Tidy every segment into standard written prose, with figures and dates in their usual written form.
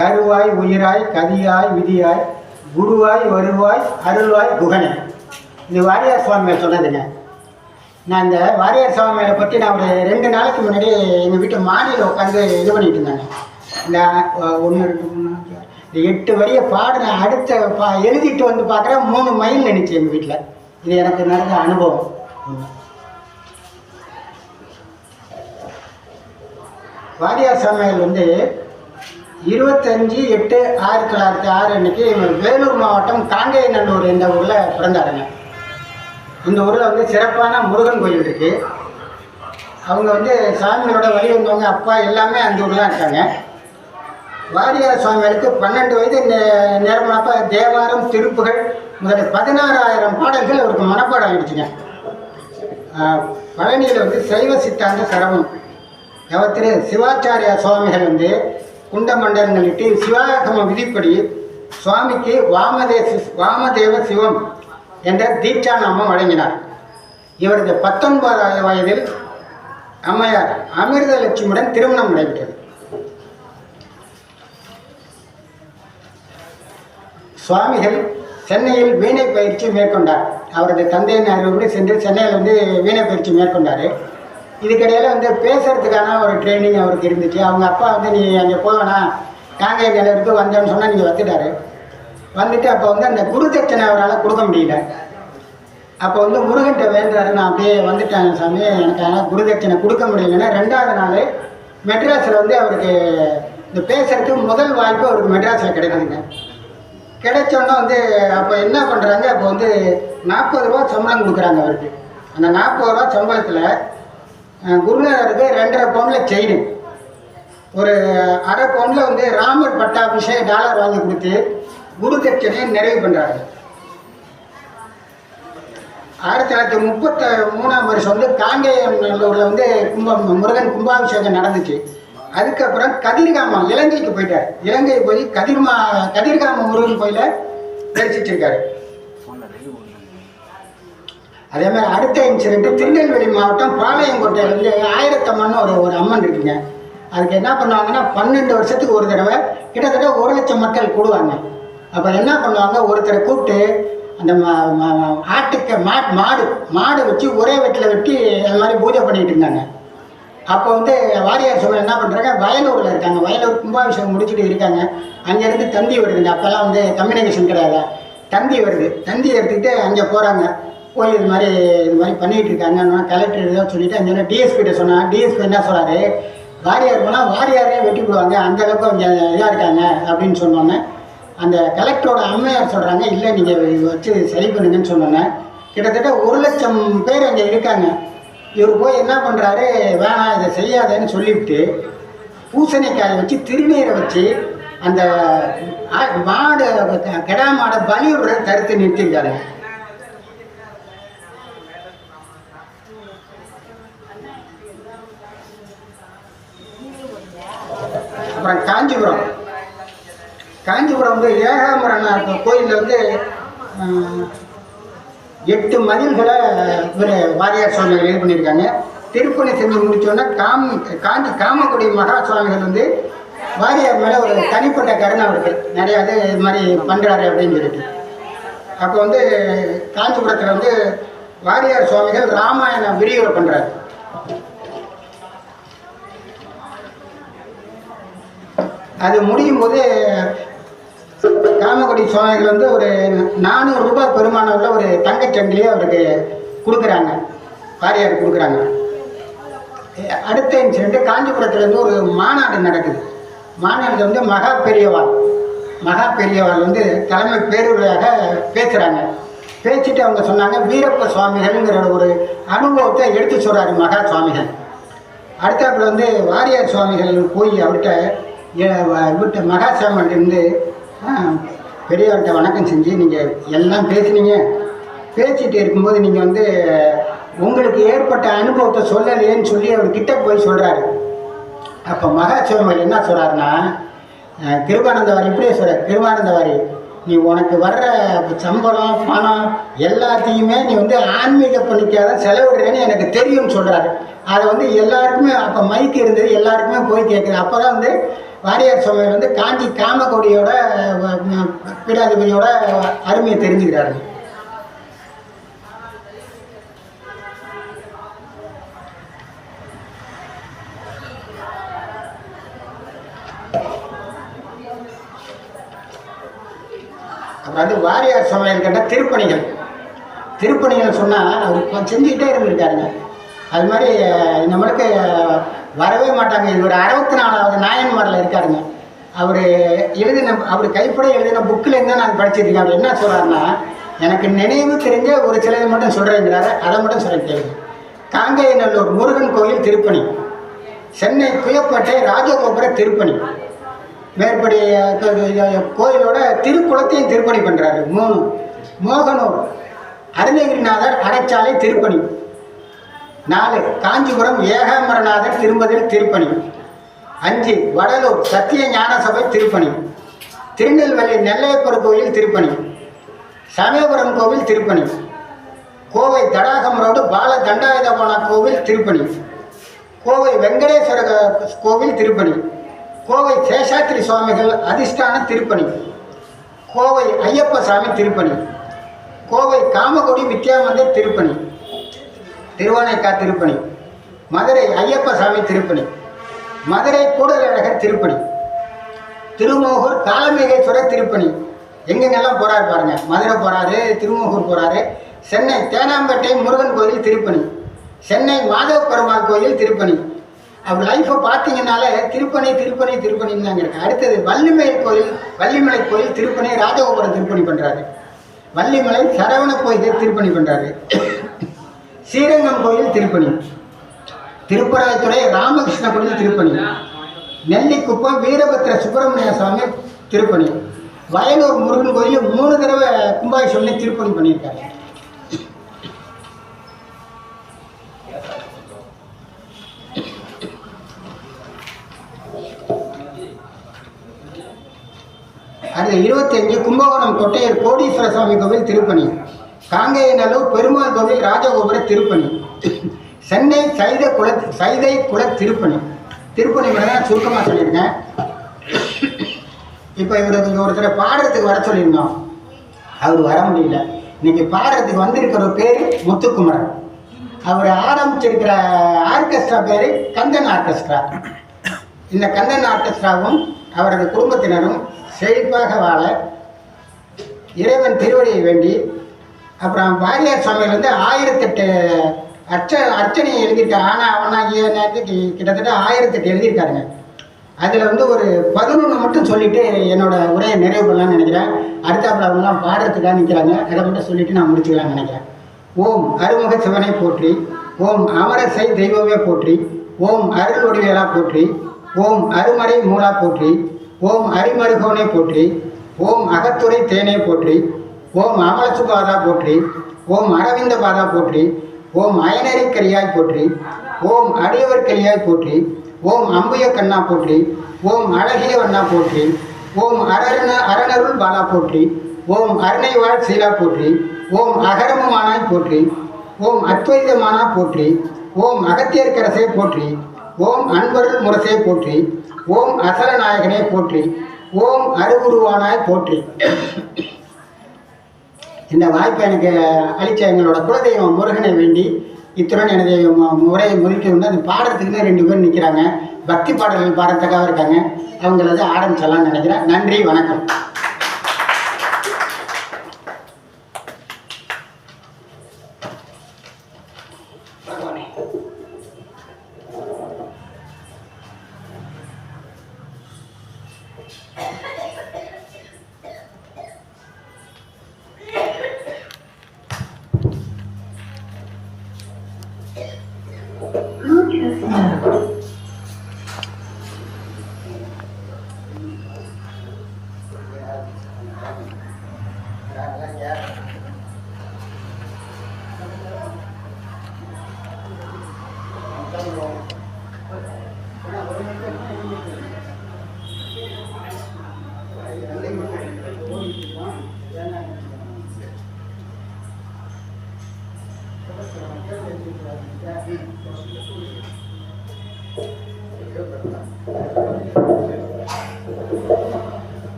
கருவாய் உயிராய் கதியாய் விதியாய் குருவாய் வருவாய் அருள்வாய் குகனே. இது வாரியார் சுவாமிகள் சொன்னதுங்க. நான் இந்த வாரியார் சுவாமிகளை பற்றி நான் ஒரு 2 நாளைக்கு முன்னாடி எங்கள் வீட்டு மாடியில் உட்காந்து இது பண்ணிட்டு இருந்தாங்க. இந்த 1 2 3 இந்த 8 வரியை பாடின அடுத்த எழுதிட்டு வந்து பார்க்குறேன் 3 மைல் நினைச்சு எங்கள் வீட்டில். இது எனக்கு நடந்த அனுபவம். வாரியார் சுவாமிகள் வந்து 25/8/1906 அன்னைக்கு வேலூர் மாவட்டம் காங்கேயநல்லூர் என்ற ஊரில் பிறந்தாருங்க. இந்த ஊரில் வந்து சிறப்பான முருகன் கோயில் இருக்குது. அவங்க வந்து சாமிகளோட வழி வந்தவங்க அப்பா எல்லாமே அந்த ஊரில் தான் இருக்காங்க. வாரியார் சுவாமிகளுக்கு 12 வயது நேரமாப்ப தேவாரம் திருப்புகள் முதல் 16,000 பாடல்கள் அவருக்கு மனப்பாடம் ஆகிடுச்சுங்க. பழனியில் வந்து சைவ சித்தாந்த சரவம் திரு சிவாச்சாரியா சுவாமிகள் வந்து குண்டமண்டலங்கள் இட்டு சிவாகம விதிப்படி சுவாமிக்கு வாமதேவ சிவம் என்ற தீட்சா நாமம் வழங்கினார். இவரது 19வது வயதில் அம்மையார் அமிர்தலட்சுமியுடன் திருமணம் நடைபெற்றது. சுவாமிகள் சென்னையில் வீணை பயிற்சி மேற்கொண்டார். அவரது தந்தையின் அறிவுரை சென்று சென்னையில் வந்து வீணை பயிற்சி மேற்கொண்டார். இதுக்கிடையில் வந்து பேசுறதுக்கான ஒரு ட்ரைனிங் அவருக்கு இருந்துச்சு. அவங்க அப்பா வந்து நீ அங்கே போவேனா காங்கேய நிலையத்துக்கு வந்தேன்னு சொன்னால் நீங்கள் வந்துட்டார். வந்துட்டு அப்போ வந்து அந்த குரு தட்சணை அவரால் கொடுக்க முடியல. அப்போ வந்து முருகன்கிட்ட வேண்டாரு, நான் அப்படியே வந்துட்டேன் சாமி, எனக்கு ஆனால் குரு தட்சணை கொடுக்க முடியலன்னா 2வது நாள் மெட்ராஸில் வந்து அவருக்கு இந்த பேசுறதுக்கு முதல் வாய்ப்பு அவருக்கு மெட்ராஸில் கிடைக்குதுங்க. கிடைச்சோன்னா வந்து அப்போ என்ன பண்ணுறாங்க, அப்போ வந்து 40 ரூபா சம்பளம் கொடுக்குறாங்க அவருக்கு. அந்த 40 ரூபா சம்பளத்தில் குருநாதருக்கு 2.5 பவுனில் செயின், ஒரு அரை பவுனில் வந்து ராமர் பட்டாபிஷேக டாலர் வாங்கி கொடுத்து குரு தட்சணையை நிறைவு பண்ணுறாரு. 1933ஆம் வருஷம் வந்து காங்கேயநல்லூரில் வந்து முருகன் கும்பாபிஷேகம் நடந்துச்சு. அதுக்கப்புறம் கதிர்காமம் இலங்கைக்கு போயிட்டார். இலங்கை போய் கதிர்காம முருகன் கோயிலை தரிசிச்சிருக்காரு. அதே மாதிரி அடுத்த இன்சிடென்ட் திருநெல்வேலி மாவட்டம் பாளையங்கோட்டையில் வந்து ஆயிரத்தம்மன் ஒரு அம்மன் இருக்குங்க. அதுக்கு என்ன பண்ணுவாங்கன்னா 12 வருஷத்துக்கு ஒரு தடவை கிட்டத்தட்ட 1 லட்சம் மக்கள் கூடுவாங்க. அப்போ என்ன பண்ணுவாங்க, ஒருத்தரை கூப்பிட்டு அந்த ஆட்டுக்கு மாடு வச்சு ஒரே வெட்டில் வெட்டி அந்த மாதிரி பூஜை பண்ணிகிட்டு இருந்தாங்க. அப்போ வந்து வாரியார் சுவாமி என்ன பண்ணுறாங்க, வயலூரில் இருக்காங்க. வயலூர் கும்பாபிஷேகம் முடிச்சுட்டு இருக்காங்க. அங்கேருந்து தந்தி வருதுங்க. அப்போல்லாம் வந்து கம்யூனிகேஷன் கிடையாது. தந்தி வருது. தந்தி எடுத்துக்கிட்டு அங்கே போகிறாங்க. போய் இது மாதிரி பண்ணிகிட்டு இருக்காங்க. கலெக்டர் ஏதோ சொல்லிவிட்டு அங்கே டிஎஸ்பிகிட்ட சொன்னாங்க. டிஎஸ்பி என்ன சொல்கிறாரு, வாரியார் போனால் வாரியாரே வெட்டி போடுவாங்க, அந்தளவுக்கு அவங்க இதாக இருக்காங்க அப்படின்னு சொன்னோன்னே அந்த கலெக்டரோட அம்மையார் சொல்கிறாங்க, இல்லை நீங்கள் வச்சு சரி பண்ணுங்கன்னு சொன்னோன்னே கிட்டத்தட்ட 1 லட்சம் பேர் அங்கே இருக்காங்க. இவர் போய் என்ன பண்ணுறாரு, வேணாம் இதை செய்யாதேன்னு சொல்லிவிட்டு பூசணிக்காயை வச்சு திருநீரை வச்சு அந்த மாடு கெடா மாடை பலியுடன் தடுத்து நிறுத்திருக்காரு. அப்புறம் காஞ்சிபுரம் வந்து ஏகாம்பரநாத கோயிலில் வந்து 8 மதில்களை வாரியார் சுவாமிகள் இது பண்ணியிருக்காங்க. திருப்பணி செஞ்சு முடித்தோன்னா காமக்குடி மகா சுவாமிகள் வந்து வாரியார் மேலே ஒரு தனிப்பட்ட கருணை அவருக்கு நிறையா இது மாதிரி பண்ணுறாரு அப்படின்னு சொல்லிட்டு. அப்போ வந்து காஞ்சிபுரத்தில் வந்து வாரியார் சுவாமிகள் ராமாயண விரிவுரை பண்ணுறாரு. அது முடியும் போது காமக்குடி சுவாமிகள் வந்து ஒரு 400 ரூபாய் பெருமானம் உள்ள ஒரு தங்கச்சங்கிலியை அவருக்கு கொடுக்குறாங்க, வாரியார் கொடுக்குறாங்க. அடுத்த இன்சிடென்ட் காஞ்சிபுரத்துலேருந்து ஒரு மாநாடு நடக்குது. மாநாட்டில் வந்து மகா பெரியவாள் வந்து தலைமை பேருரையாக பேசுகிறாங்க. பேசிட்டு அவங்க சொன்னாங்க, வீரப்ப சுவாமிகள்ங்கிற ஒரு அனுபவத்தை எடுத்து சொல்கிறாரு மகா சுவாமிகள். அடுத்தாப்புல வந்து வாரியார் சுவாமிகள் போய் அவர்கிட்ட மகா சுவாமிகிட்டேருந்து பெரியவர்கிட்ட வணக்கம் செஞ்சு நீங்கள் எல்லாம் பேசுனீங்க, பேசிகிட்டு இருக்கும்போது நீங்கள் வந்து உங்களுக்கு ஏற்பட்ட அனுபவத்தை சொல்லலையேன்னு சொல்லி அவர் கிட்ட போய் சொல்கிறாரு. அப்போ மகா சுவாமிகள் என்ன சொல்கிறாருன்னா, கிருபானந்தவாரி இப்படியே சொல்கிறார், கிருபானந்தவாரி நீ உனக்கு வர்ற சம்பளம் பணம் எல்லாத்தையுமே நீ வந்து ஆன்மீக பணிக்காக செலவிடுறேன்னு எனக்கு தெரியும்னு சொல்கிறாரு. அதை வந்து எல்லாருக்குமே அப்போ மைக்கு இருந்தது, எல்லாருக்குமே போய் கேட்குது. அப்போ தான் வந்து வாரியார் சுவாமிகள் வந்து காஞ்சி காமகோடியோட பீடாதிபதியோட அருமையை தெரிஞ்சுக்கிறாருங்க. அப்புறம் வந்து வாரியார் சுவாமிகள் கேட்ட திருப்பணிகள் சொன்னால் அவர் செஞ்சுக்கிட்டே இருந்திருக்காருங்க. அது மாதிரி நம்மளுக்கு வரவே மாட்டாங்க. இது ஒரு 64வது நாயன்மாரில் இருக்காருங்க. அவர் கைப்பட எழுதின புக்கில் இருந்தால் நான் படிச்சிருக்கேன். அவர் என்ன சொல்கிறாருன்னா, எனக்கு நினைவு தெரிஞ்ச ஒரு சிலதை மட்டும் சொல்கிறேங்கிறாரு. அதை மட்டும் சொல்ல கேளுங்க. காங்கேயநல்லூர் முருகன் கோயில் திருப்பணி, சென்னை குயப்பேட்டை ராஜகோபுர திருப்பணி, மேற்படி கோயிலோட திருக்குளத்தையும் திருப்பணி பண்ணுறாரு. 3 மோகனூர் அருணகிரிநாதர் அடைச்சாலை திருப்பணி. 4 காஞ்சிபுரம் ஏகாம்பரநாதர் திரும்பதில் திருப்பணி. 5 வடலூர் சத்திய ஞான சபை திருப்பணி. திருநெல்வேலி நெல்லையப்பர் கோயில் திருப்பணி. சமயபுரம் கோவில் திருப்பணி. கோவை தடாகம் ரோடு பால தண்டாயுதபாண கோவில் திருப்பணி. கோவை வெங்கடேஸ்வர கோவில் திருப்பணி. கோவை சேஷாத்திரி சுவாமிகள் அதிஷ்டான திருப்பணி. கோவை ஐயப்ப சாமி திருப்பணி. கோவை காமகோடி வித்யாமந்திர் திருப்பணி. திருவானைக்கா திருப்பணி. மதுரை ஐயப்ப சாமி திருப்பணி. மதுரை கூடலழகர் திருப்பணி. திருமோகூர் காலமேகேஸ்வரர் திருப்பணி. எங்கெங்கெல்லாம் போகிறாரு பாருங்க. மதுரை போகிறாரு, திருமோகூர் போகிறாரு, சென்னை தேனாம்பேட்டை முருகன் கோயில் திருப்பணி, சென்னை மாதவ பெருமாள் கோயில் திருப்பணி. அவர் லைஃப்பை பார்த்தீங்கன்னாலே திருப்பணி திருப்பணி திருப்பணின்னு தாங்க இருக்கு. அடுத்தது வள்ளிமலை கோயில் திருப்பணி, ராஜகோபுரம் திருப்பணி பண்ணுறாரு. வள்ளிமலை சரவண கோயில் திருப்பணி பண்ணுறாரு. ஸ்ரீரங்கம் கோயில் திருப்பணி. திருப்பராய்த்துறை ராமகிருஷ்ண கோயில் திருப்பணி. நெல்லிக்குப்பம் வீரபத்ர சுப்பிரமணிய சுவாமி திருப்பணி. வயலூர் முருகன் கோயில் 3 தடவை கும்பாபிஷேகம் திருப்பணி பண்ணியிருக்காரு. அது 25 கும்பகோணம் கொட்டையூர் கோடீஸ்வர சுவாமி கோவில் திருப்பணி. காங்கேயநல்லூர் பெருமாள் கோவில் ராஜகோபுர திருப்பணி. சென்னை சைதை குல திருப்பணி. திருப்பணி தான் சுருக்கமாக சொல்லியிருக்கேன். இப்போ இவருக்கு ஒருத்தரை பாடுறதுக்கு வர சொல்லியிருந்தோம், அவர் வர முடியல. இன்னைக்கு பாடுறதுக்கு வந்திருக்கிற பேர் முத்துக்குமரன். அவர் ஆரம்பிச்சிருக்கிற ஆர்கெஸ்ட்ரா பேர் கந்தன் ஆர்கெஸ்ட்ரா. இந்த கந்தன் ஆர்கெஸ்ட்ராவும் அவரது குடும்பத்தினரும் செழிப்பாக வாழ இறைவன் திருவடியை வேண்டி, அப்புறம் வாரியார் சுவாமிகள் வந்து 1008 அர்ச்சனை எழுதியிருக்காரு. ஆனால் அவனா கிட்டத்தட்ட 1008 எழுதியிருக்காருங்க. அதில் வந்து ஒரு 11 மட்டும் சொல்லிவிட்டு என்னோட உரையை நிறைவு பண்ணலான்னு நினைக்கிறேன். அடுத்தாப்புல அவங்களாம் பாடுறதுக்காக நிற்கிறாங்க. அதை மட்டும் சொல்லிவிட்டு நான் முடிச்சுக்கலான்னு நினைக்கிறேன். ஓம் அருமுக சிவனை போற்றி, ஓம் அமரசை தெய்வமே போற்றி, ஓம் அருள் ஒடிவேலா போற்றி, ஓம் அருமறை மூலா போற்றி, ஓம் அரிமருகோனை போற்றி, ஓம் அகத்துறை தேனே போற்றி, ஓம் அமலசுபாதா போற்றி, ஓம் அரவிந்த பாதா போற்றி, ஓம் அயனரி கரியாய் போற்றி, ஓம் அடியவர் கரியாய் போற்றி, ஓம் அம்புய கண்ணா போற்றி, ஓம் அழகிய வண்ணா போற்றி, ஓம் அரணருள் பாலா போற்றி, ஓம் அருணைவாழ் சீலா போற்றி, ஓம் அகரமுமானாய் போற்றி, ஓம் அத்வைதமானா போற்றி, ஓம் அகத்தியர்கரசை போற்றி, ஓம் அன்பருள் முரசை போற்றி, ஓம் அசலநாயகனே போற்றி, ஓம் அருகுருவானாய் போற்றி. இந்த வாய்ப்பை எனக்கு அளித்த எங்களோட குலதெய்வம் முருகனை வேண்டி இத்துடன் எனது முறையை முடிக்க உண்டு. அது பாடுறதுக்குன்னு 2 பேர் நிற்கிறாங்க. பக்தி பாடல்கள் பாடுறதுக்காக இருக்காங்க. அவங்களது ஆரம்பிச்சலாம்னு நினைக்கிறேன். நன்றி, வணக்கம்.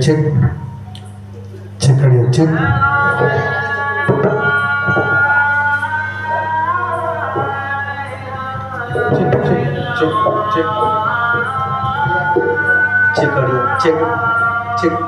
Check check audio check check audio check check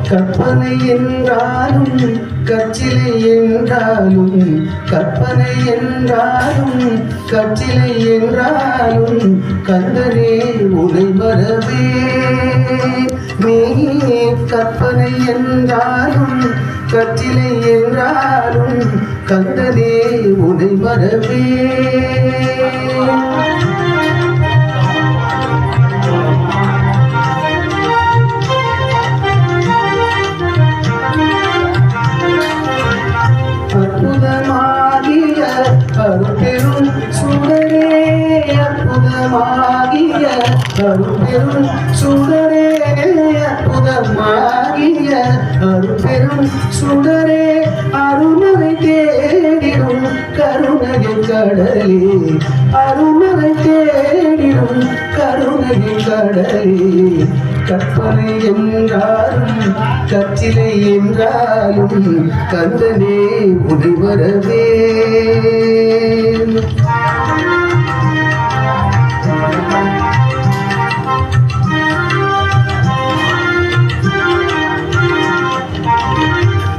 கற்பனை என்றாலும் கச்சிலை என்றாலும் கற்பனை என்றாலும் கச்சிலை என்றாலும் கந்தனே உனை வரவே நீ கற்பனை என்றாலும் கச்சிலை என்றாலும் கந்தனே உனை வரவே அருட்பெரும் சுடரே அற்புதமாகிய அருட்பெரும் சுடரே அற்புதமாகிய அருட்பெரும் சுடரே அருணரை தேடிடும் கருணையின் கடலே அருணரை தேடிடும் கருணையின் கடலே கற்பனை என்றாலும் கச்சிலை என்றாலும் கந்தனே உனை வரவே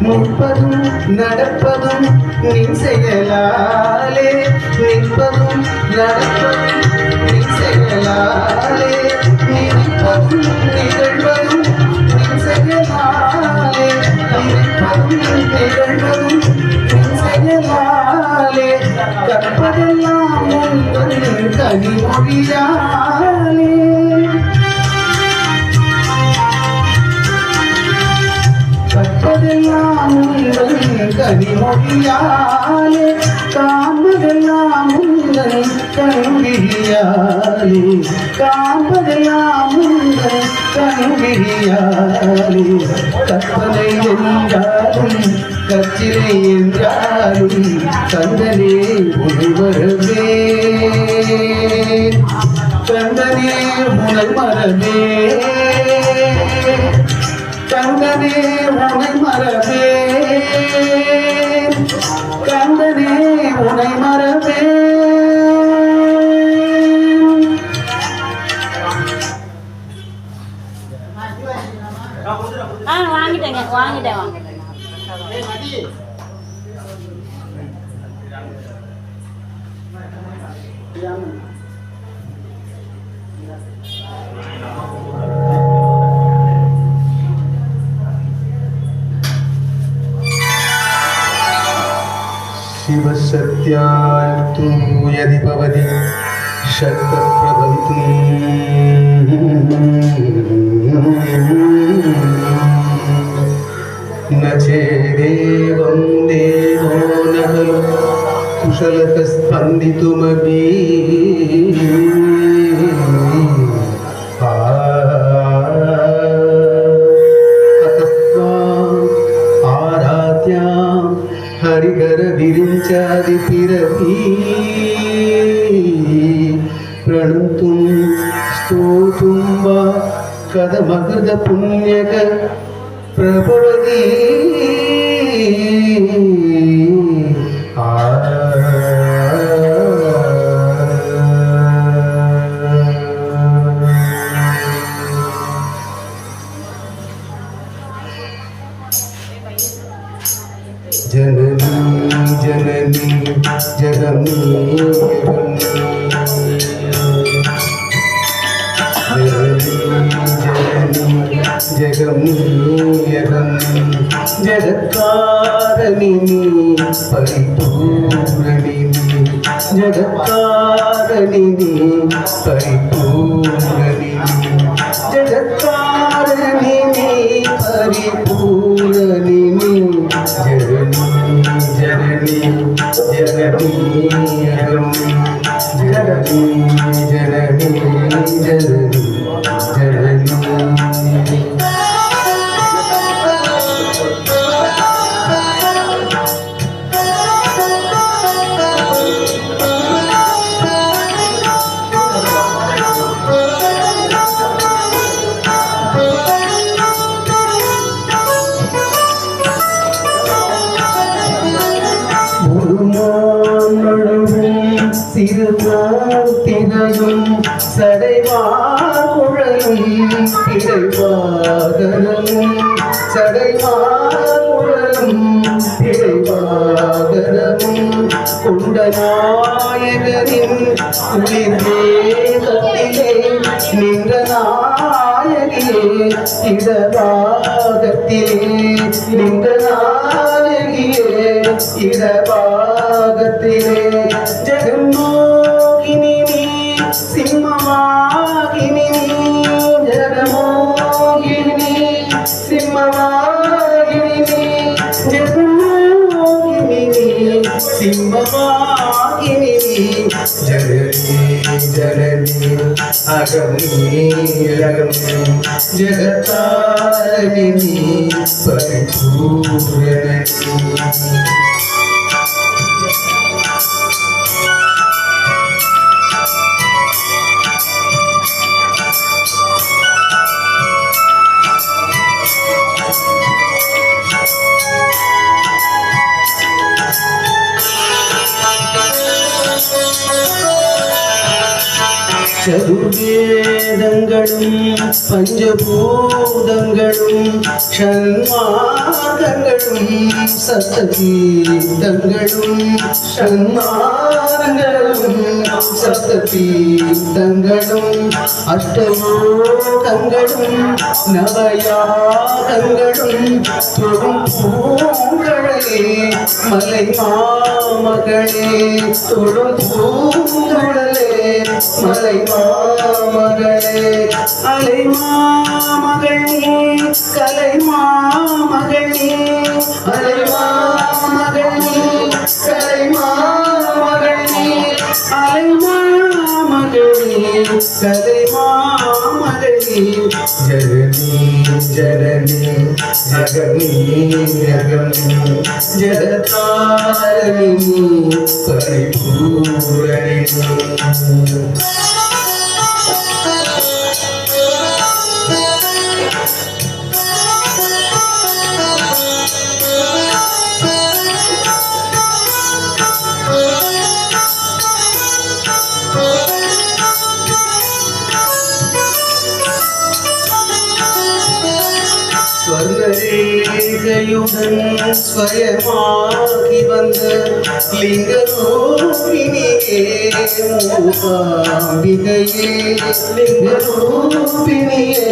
நிற்பதும் நடப்பதும் நின் செயலாலே நிற்பதும் நடப்பதும் நின் செயலாலே நினைப்பதும் நிகழ்வதும் நின் செயலாலே நினைப்பதும் நிகழ்வதும் நின் செயலாலே கற்பதெல்லாம் உங்கள் கனிமொழியாலே காண்பதெல்லாம் உந்தன் கனிமொழியாலே காண்பதெல்லாம் உந்தன் கண்விழியாலே காண்பதெல்லாம் உந்தன் கண்விழியாலே கற்பனை என்றாலும் கச்சிலை என்றாலும் கந்தனே உனை வரவே கந்தனே உனை மரவே கந்தனே உனை மரவே கந்தனே உனை மரவே வாங்கிட்டேன் शिवसत्यास्तु यदि भवति शक्तप्रभवितुं न चेदेवं देवो न खलु कुशलः स्पन्दितुमपि हरिहर विरिञ्चादि पिरवी प्रणन्तुं स्तोतुं वा कथमकृत पुण्यक प्रभवति जननी जननी जगन्नी जगन्नी जगत्कारिणी परिपूर्णिनी जगत्कारिणी परिपूर्णिनी जगत्कारिणी परिपूर्णिनी जननी जननी जननी जननी जननी जननी சிறுபாத்திரையும் சடைவாகுழலும் பிழைவாகரமும் சடைவாகுழலும் பிழைவாகரமும் குண்டநாயகரின் குளிர்வேகத்திலே நின்ற நாயகியே இடபாகத்திலே நின்ற நாயகியே இடபாகத்திலே ஜெகன்மோகினி சிம்மமாகினி ஜெகன்மோகினி சிம்மமாகினி ஜெகன்மோகினி சிம்மமாகினி ஜனனி ஜனனி அகமி அகமி ஜெகத்தாரிணி பரிபூரணி ചതുർവേദങ്ങളും പഞ്ചഭൂതങ്ങളും ഷൺമാർഗങ്ങളും സപ്തതീർത്ഥങ്ങളും ഷൺമാർഗങ്ങളും സപ്തതീർത്ഥങ്ങളും അഷ്ടലോകങ്ങളും നവയാഗങ്ങളും തൊടും പൂങ്കളേ മലൈ മാമകളേ തൊടും പൂങ്കളേ മലൈ மாமகளே அலை மாமகளே கலை மாமகளே அலை மாமகளே கலை மாமகளே அலை மாமகளே கலை மாமகளே ஜனனி ஜனனி ஜகனி ஜகனி ஜகதாரிணி பரிபூரணி ஸ்வர்ணரேகையுடன் ஸ்வயமாகி வந்த லிங்கரூபிணியே மூகாம்பிகையே லிங்கரூபிணியே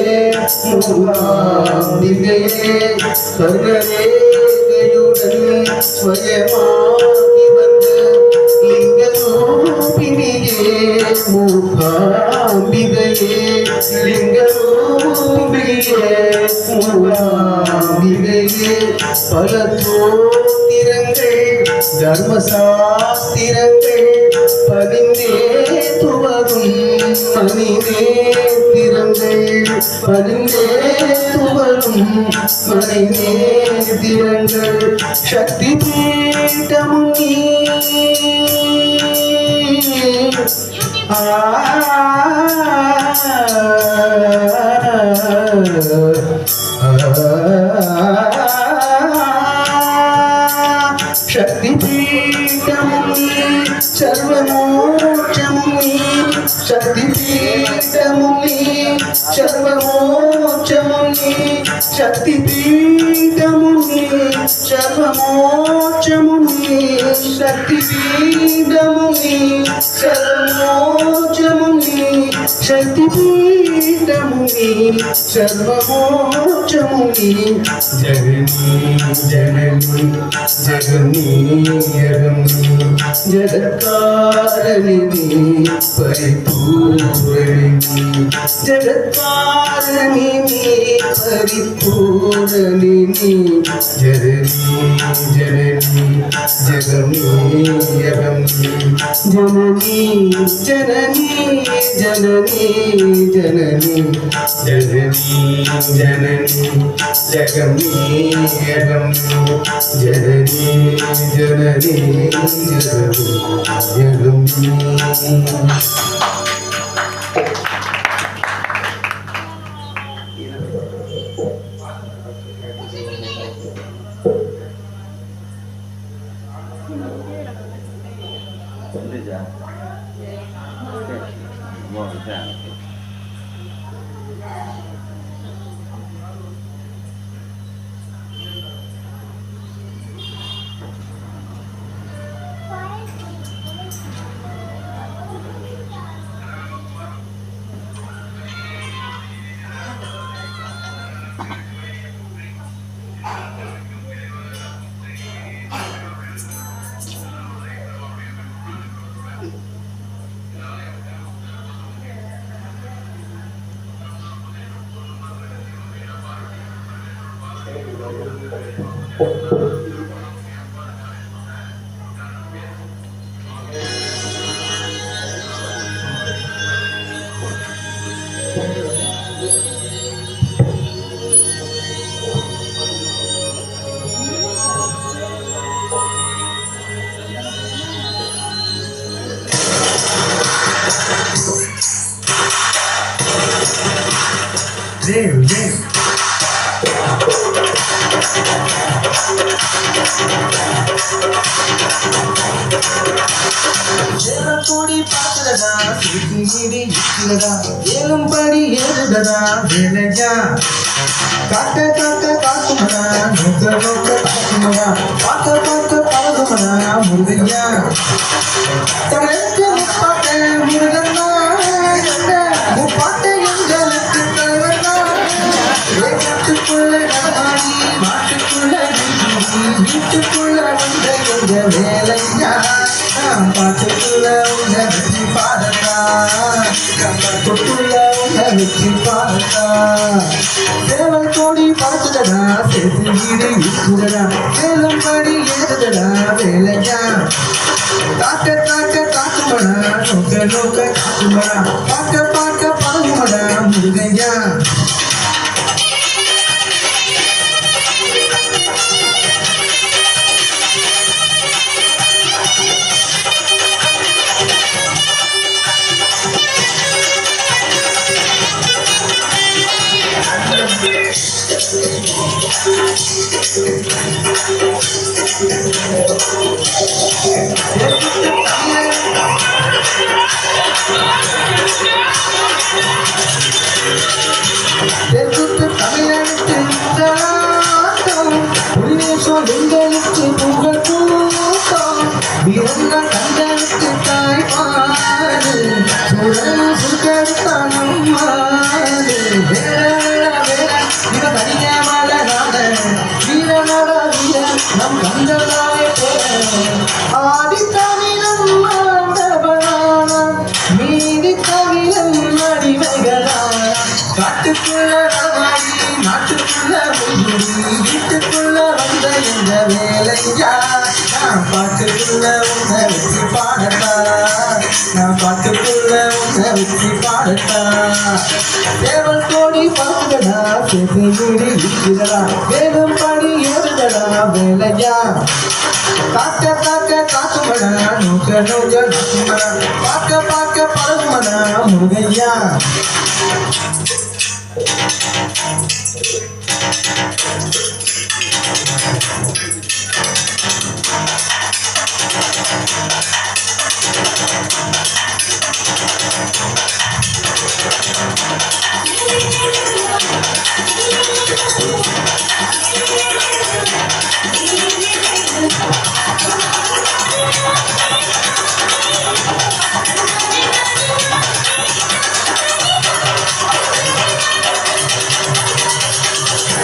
மூகாம்பிகையே ஸ்வர்ணரேகையுடன் ஸ்வயமாகி வந்த லிங்கரூபிணியே மூகாம்பிகையே லிங்கரூபிணியே மூகாம்பிகையே பல தோத்திரங்கள் தர்மசாஸ்திரங்கள் பதிந்தே துவரும் மணிநேத்திரங்கள் பதிந்தே துவரும் மணிநேத்திரங்கள் சக்தி பீட்டமும் நீ शक्ति पीठमुनि सर्वमोक्षमुनि शक्ति पीठमुनि सर्वमोक्षमुनि शक्ति पीठमुनि सर्वमोक्षमुनि शक्ति पीठमुनि सर्वमोक्षमुनि शक्ति पीठमुनि सर्वमोक्षमुनि जननी जननी जगनी अगमी जगत्कारिणी परिपूरणिनी जगत्कारिणी परिपूरणिनी जननी जननी जगनी अगमी जननी जननी जननी जननी जननी जननी जगनी अगमी जननी जननी जगनी Damn, damn. ஜெரத்தோடி பாக்குறதா சிரிக்கும் மீறி இருக்கிறதா ஏழும் படி ஏறுதடா வேலையா காக்க காக்க காக்குமடா நோக்க நோக்க காக்குமடா பார்க்க பார்க்க பழகுமடா முருகையா தமிழுக்கு முப்பாட்ட முருகன்னா முப்பாட்ட எங்களுக்கு தலைவனா காட்டுக்குள்ள நடமாடி மாட்டுக்குள்ள வீட்டுக்குள்ள வந்த எங்க வேலையா நான் பாட்டுக்குள்ள உன்னை வச்சு பாடட்டா தொட்டுள்ள உன்னை வச்சு பாடட்டா சேவல் கோடி பறக்குதடா சேர்த்து வீடு இருக்குதடா சேலம் படி ஏறுதடா வேலையா தாக்க தாக்க தாக்குமடா நோக்க நோக்க காக்குமடா பார்க்க பார்க்க பழகுமடா முருகையா கண்டனுக்கு தாய்ப்பாடு சுடல் சுகத்தானம்மாடு வேற வேற இவ தனிய மலநாட வீரனட வீர நம் கந்தலாய் ஆதி தமிழம் ஆண்டவனான மீதி தமிழம் அடிமைகளான காட்டுக்குள்ள நடமாடி நாட்டுக்குள்ள வீட்டுக்குள்ள வந்த இந்த வேலையா நான் பாட்டுக்குள்ள உன்னை வச்சு பாடட்டா நான் பாட்டுக்குள்ள உன்னை வச்சு பாடட்டா சேவல் கோடி பறக்குதடா சேர்த்து வீடு இருக்குதடா வேலும் படி ஏறுதடா வேலையா காக்க காக்க காக்குமடா நோக்க நோக்க காக்குமடா பார்க்க பார்க்க பழகுமடா முருகையா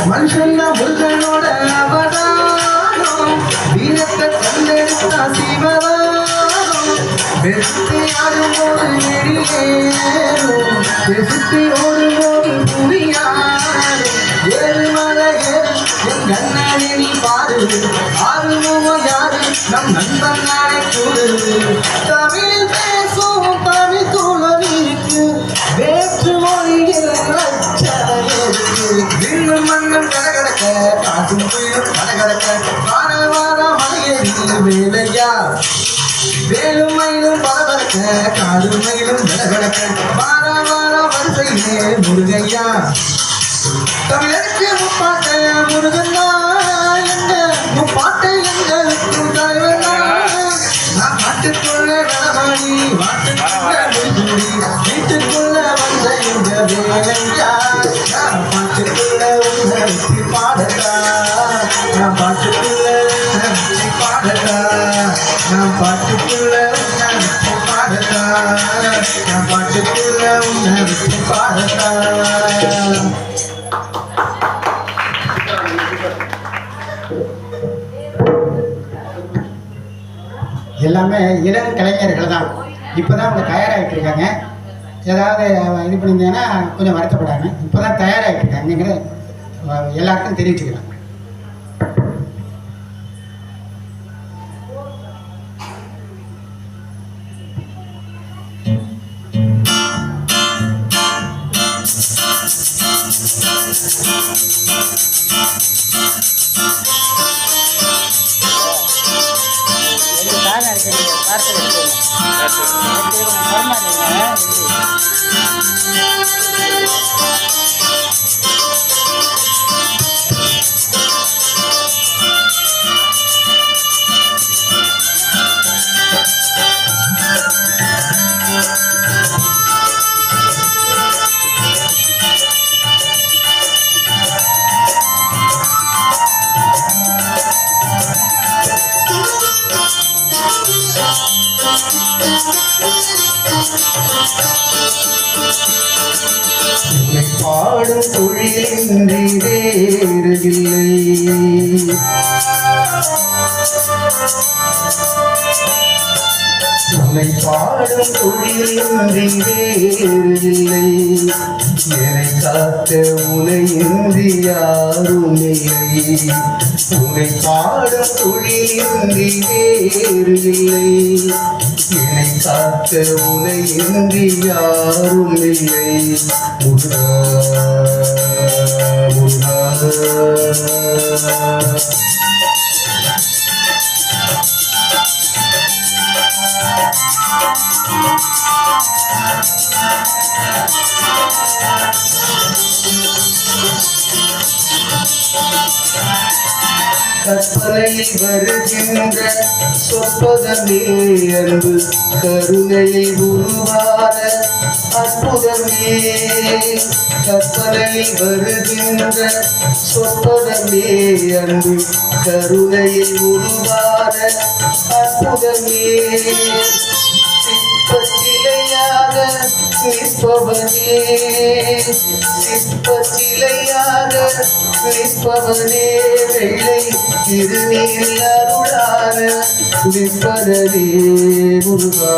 மனுஷன் முருகனோட அவதாரம் வீரத்தை கண்டெடுத்தா சிவதாரம் வெற்றி ஆடும்போது நெறியேறும் வெற்றி ஓடும்போது புரியாரு ஏழு மலை ஏறு என் கண்ணனை நீ பாரு ஆறுமுகம் யாரு நம் நண்பன் நாளை கூடு தமிழ் பேசும் தமிழ் தோழர் இருக்கு வேற்று மொழியில் விண்ணும் மண்ணும் கடகடக்க காற்றும் புயலும் கடகடக்க வார வார மலையேறி வேலையா வேலும் மயிலும் பரபரக்க காடும் மயிலும் கடகடக்க வார வார வரிசையிலே முருகையா தமிழருக்கு முப்பாட்டை முருகன்னா எங்க முப்பாட்டை எங்களுக்கும் தலைவனா நான் பாட்டுக்குள்ள நடமாடி வாட்டுக்குள்ள முடிஞ்சூடி வீட்டுக்குள்ள வந்த இந்த வேலையா நான் பாட்டுக்குள்ள உன்னை வச்சு பாடட்டா நான் பாட்டுக்குள்ள உன்னை வச்சு பாடட்டா நான் பாட்டுக்குள்ள உன்னை வச்சு பாடட்டா நான் பாட்டுக்குள்ள உன்னை வச்சு பாடட்டா எல்லாமே இளம் கலைஞர்கள் தான். இப்போ தான் அவங்க தயாராகிட்டு இருக்காங்க. ஏதாவது இது பண்ணியிருந்தீங்கன்னா கொஞ்சம் வருத்தப்படாங்க. இப்போ தான் தயாராகிட்டு இருக்காங்கிற எல்லாருக்கும் தெரிவிச்சுக்கலாம். பாடும் தொழிலின்றி வேறில்லை உன்னை பாடும் தொழிலின்றி வேறு இல்லை, என்னை காக்க உனையின்றி யாரும் இல்லை. உன்னை பாடும் தொழிலின்றி வேறு இல்லை, என்னை காக்க உனையின்றி யாரும் இல்லை. முருகா முருகா கற்பனையில் வருகின்ற சொற்பதமே அன்பு, கருணையில் உருவான அற்புதமே. கற்பனையில் வருகின்ற சொற்பதமே அன்பு, கருணையில் உருவான அற்புதமே. சிற்பச்சிலையாக நிற்பவனே, சிற்பச்சிலையாக நிற்பவனே, வெள்ளை திருநீரில் அருளான நிற்பனே. முருகா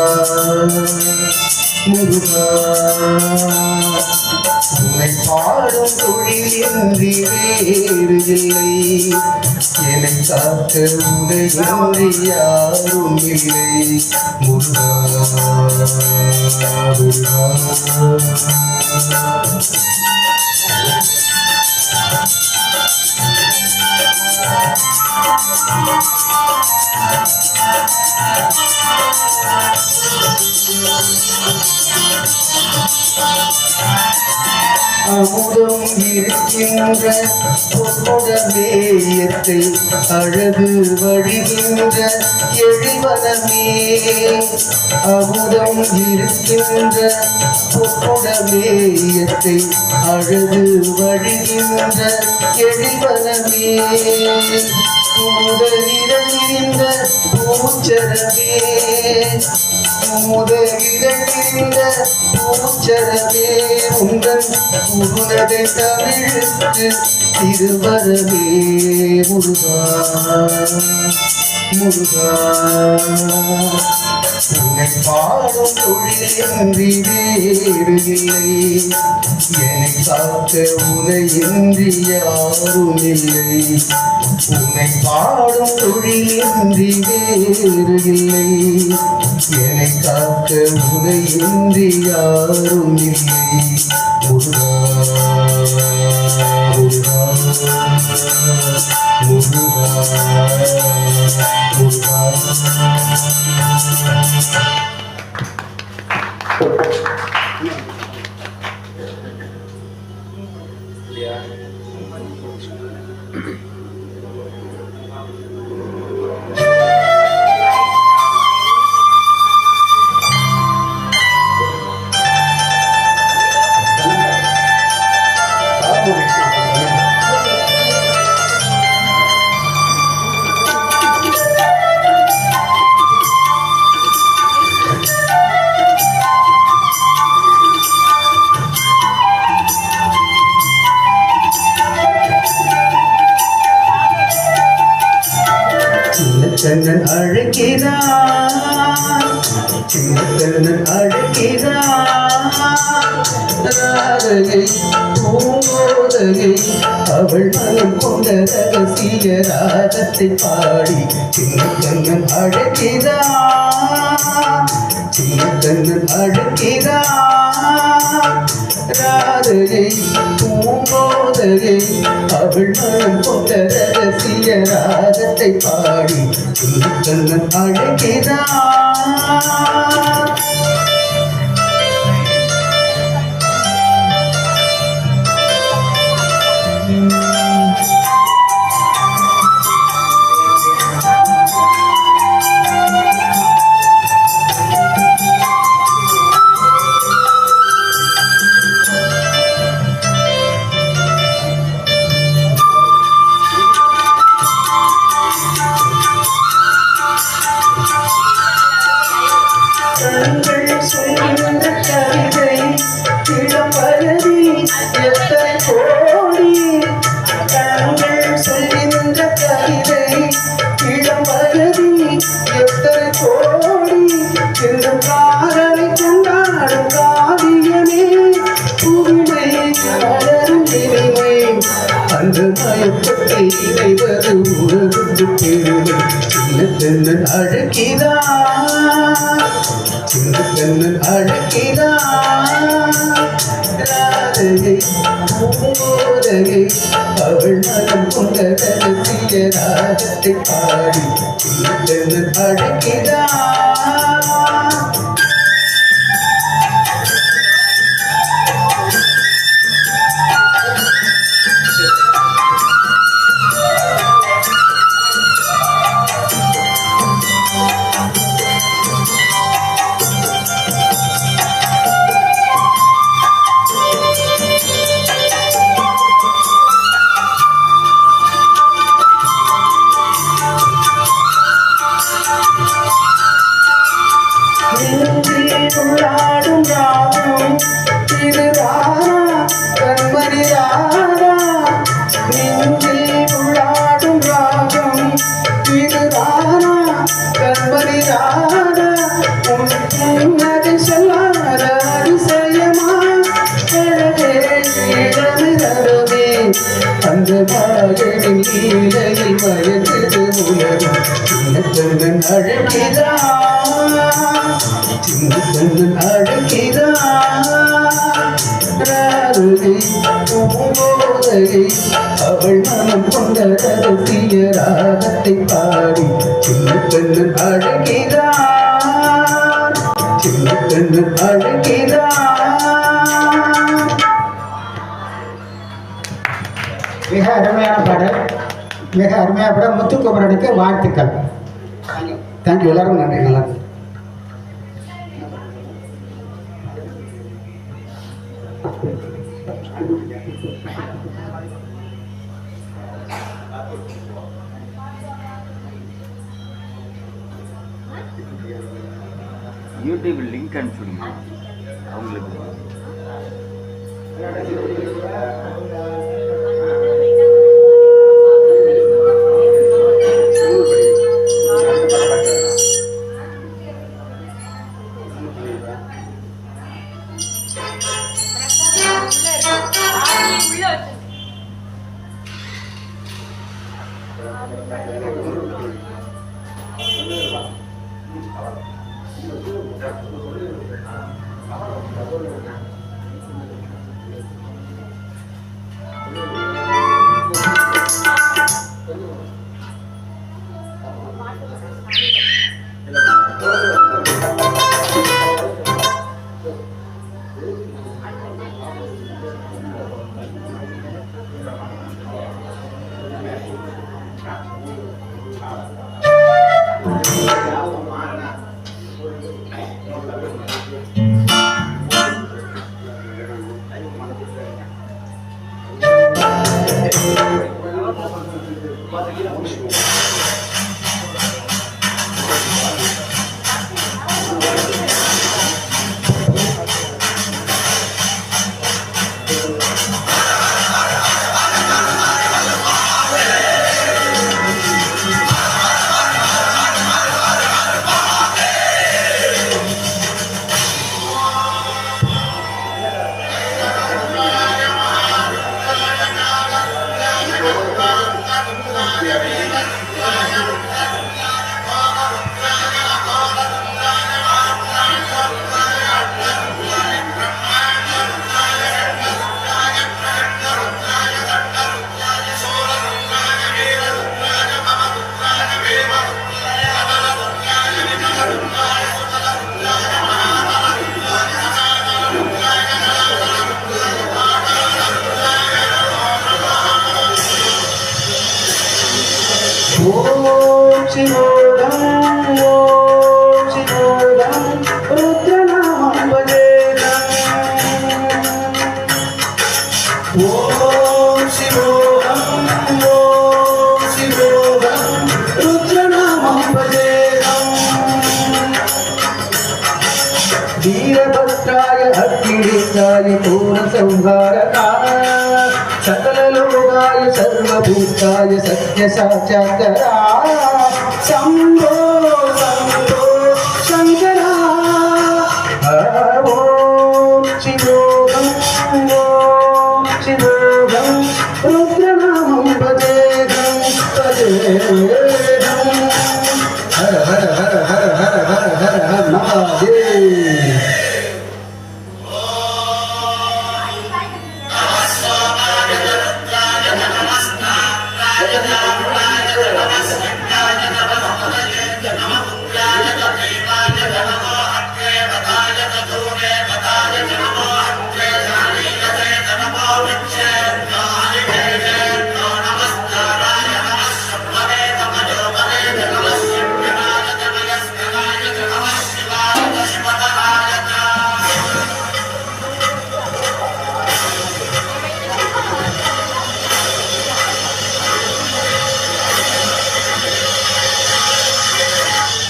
முருகா உன்னை பாடும் தொழிலின்றி வேறு இல்லை, என்னை காக்க உனையின்றி யாரும் இல்லை. முருகா முருகா அமுதம் இருக்கின்ற பொன்னுடமேயத்தை அழகு வழிகின்ற எழிவனமே. அமுதம் இருக்கின்ற பொன்னுடமேயத்தை அழகு வழிகின்ற எழிவனமே. முதலிடமிருந்த பூச்சரமே, முதலிடமிருந்த பூச்சரமே, உங்கள் உனதை தமிழுக்கு திருவரமே. முருகா முருகா உன்னை பாடும் தொழிலின்றி வேறு இல்லை, என்னை காக்க உனையின்றி யாரும் இல்லை. உன்னை பாடும் தொழிலின்றி வேறு இல்லை, என்னை காக்க உனையின்றி யாரும் இல்லை. முருகா முருகா முருகா முருகா. சின்னக்கண்ணன் அழைக்கிறான், சின்னக்கண்ணன் அழைக்கிறான். ராதையை பூங்கோதையை அவள் மனம் கொண்ட ரகசிய ராகத்தை பாடி சின்னக்கண்ணன் அழைக்கிறான், சின்னக்கண்ணன் அழைக்கிறான். ராதையை பூங்கோதையை அவள் மனம் கொண்ட ரகசிய ராகத்தை பாடி சின்னக்கண்ணன் அழைக்கிறான். கண்கள் சொல்கின்ற கவிதை இளம்பரதி எத்தனை கோடி, கண்கள் சொல்கின்ற கவிதை சின்ன கண்ணன் அழகிறான் சின்ன கண்ணன் அழகிறான் ராதையை பூங்கோதையை அவள் மனம் கொண்ட ரகசிய ராகத்தை பாடி சின்ன கண்ணன் அழகிறான் உள்ளாடும் ராகம் திருராரா கண்மணி ராரா நெஞ்சில் உள்ளாடும் ராகம் திருராரா கண்மணி ராரா உன்னதை சொல்லாத அதிசயமா அழகே இளமிரவே அந்த வாயனின் லீலையில் மயங்குது உலகம் சின்ன கண்ணன் அழகிறான் சின்ன கண்ணன் அழகிறான் ராதை பூங்கோதையை அவள் மனம் கொண்ட ரகசிய ராகத்தை பாடி சின்ன கண்ணன் அழகிறான் சின்ன கண்ணன் அழகிறான். மிக அருமையான பாடல், மிக அருமையான பாடல். முத்துக்குமரனுக்கு வாழ்த்துக்கள். தேங்க்யூ. எல்லாரும் நன்றி. நல்லா இருக்கு. யூடியூப் லிங்க் அனுப்பிச்சுடுங்க அவங்களுக்கு. वीरभद्राय अग्निवेदाय पूर्णसंहारकाय सकललोकाय सर्वभूताय सत्यसाचाकराय शम्भो शम्भो शङ्करा ॐ शिवोऽहं शिवोऽहं रुद्रनामं भजेऽहं भजेऽहं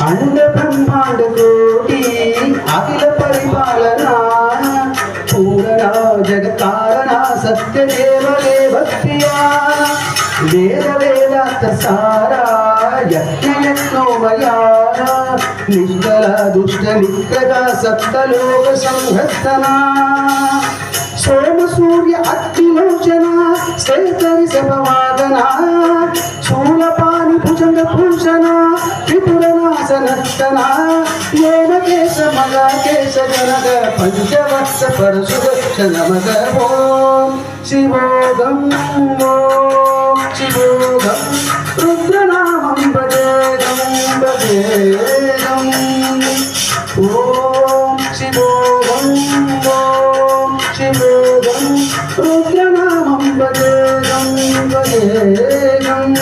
अंड ब्रह्मांड कोटि अखिल परिपालना पूरणा जगत्कारणा सत्य देव देवत्या वेद वेदार्थ सारा यज्ञ यज्ञोमया निष्कला दुष्ट निग्रह सप्तलोक संहर्तना सोम सूर्य अग्निलोचना श्रेष्ठरि सभवादना शूलपाणि भुजंग भूषणा त्रिपुरनाशनर्तना येन केश मगा केश जनक पंचवत्स परशुदक्ष नमः ओम शिवोगम ओम शिवोगम रुद्रनामं भजेदं भजेदं ओम शिवोगम ओम शिवोगम रुद्रनामं भजेदं भजेदं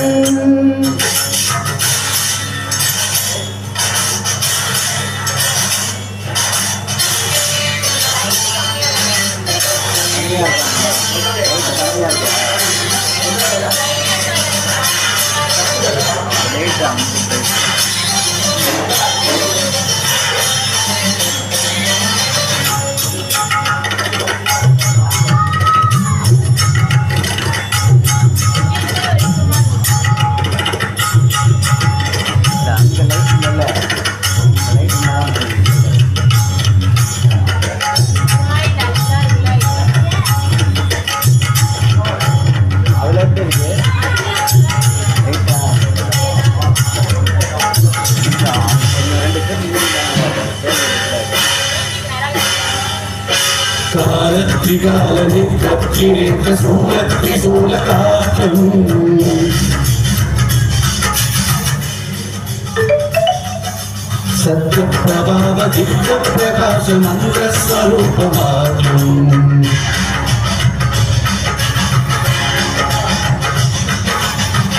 सत्य प्रभाव दिव्य प्रकाश मंत्र स्वरूप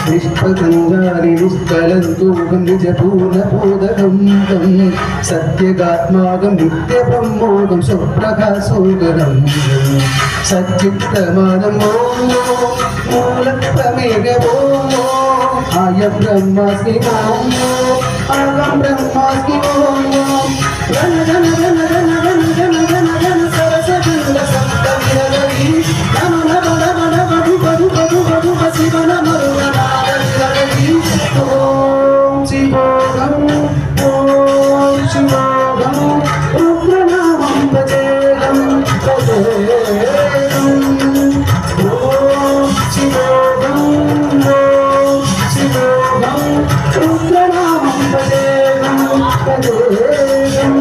निष्पतंगानि निष्कलन्तोगं निजपूर्णबोधगं सत्यगात्मागं नित्यब्रह्मोगं स्वप्रकाशोगरं सच्चित्तमानं ॐ मूलप्रमेय ॐ आय ब्रह्मास्मि ॐ अहं ब्रह्मास्मि ॐ गण गण गण गण गण गण गण गण सरसगुण सप्तविरगरी नमः नमः नमः वधु वधु वधु वधु शिव नमः ओम शिवोगम ओम शिवोगम रुद्रनामं भजेदं भजेदं ओम शिवोगम रुद्रनामं भजेदं भजेदं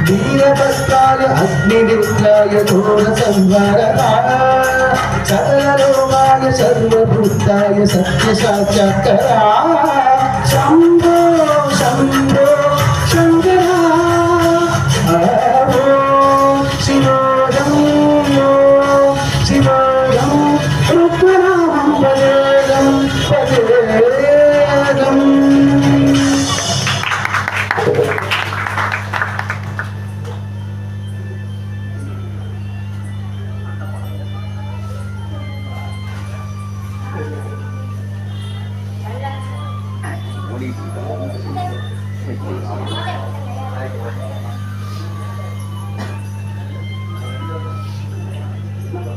वीरभद्राय अग्निनिर्गाय घोरसंहारकाय सकललोकाय सर्वभूताय सत्यसाक्षात्करा शम्भो शम्भो शङ्करा शिवोगं शिवोगं रुद्रनामं भजेदं भजेदं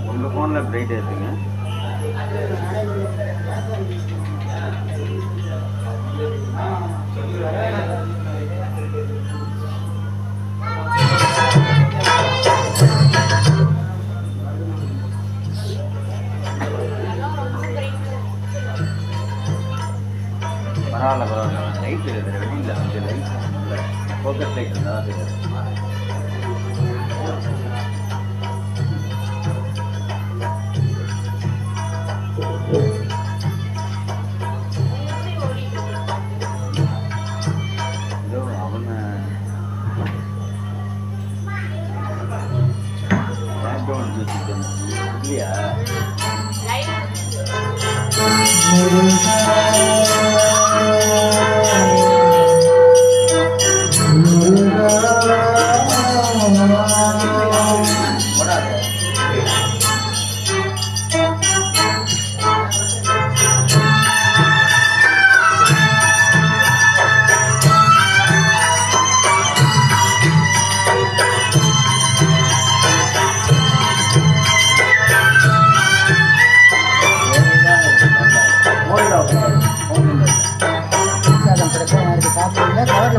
உங்க போன்ல பிரைட் ஏத்துங்க. பரவாயில்ல லைட் இருக்குது வெளியில் வந்து லைட் ஃபோக்கஸ் லைட் இருந்தால் அது அவனை இல்லையா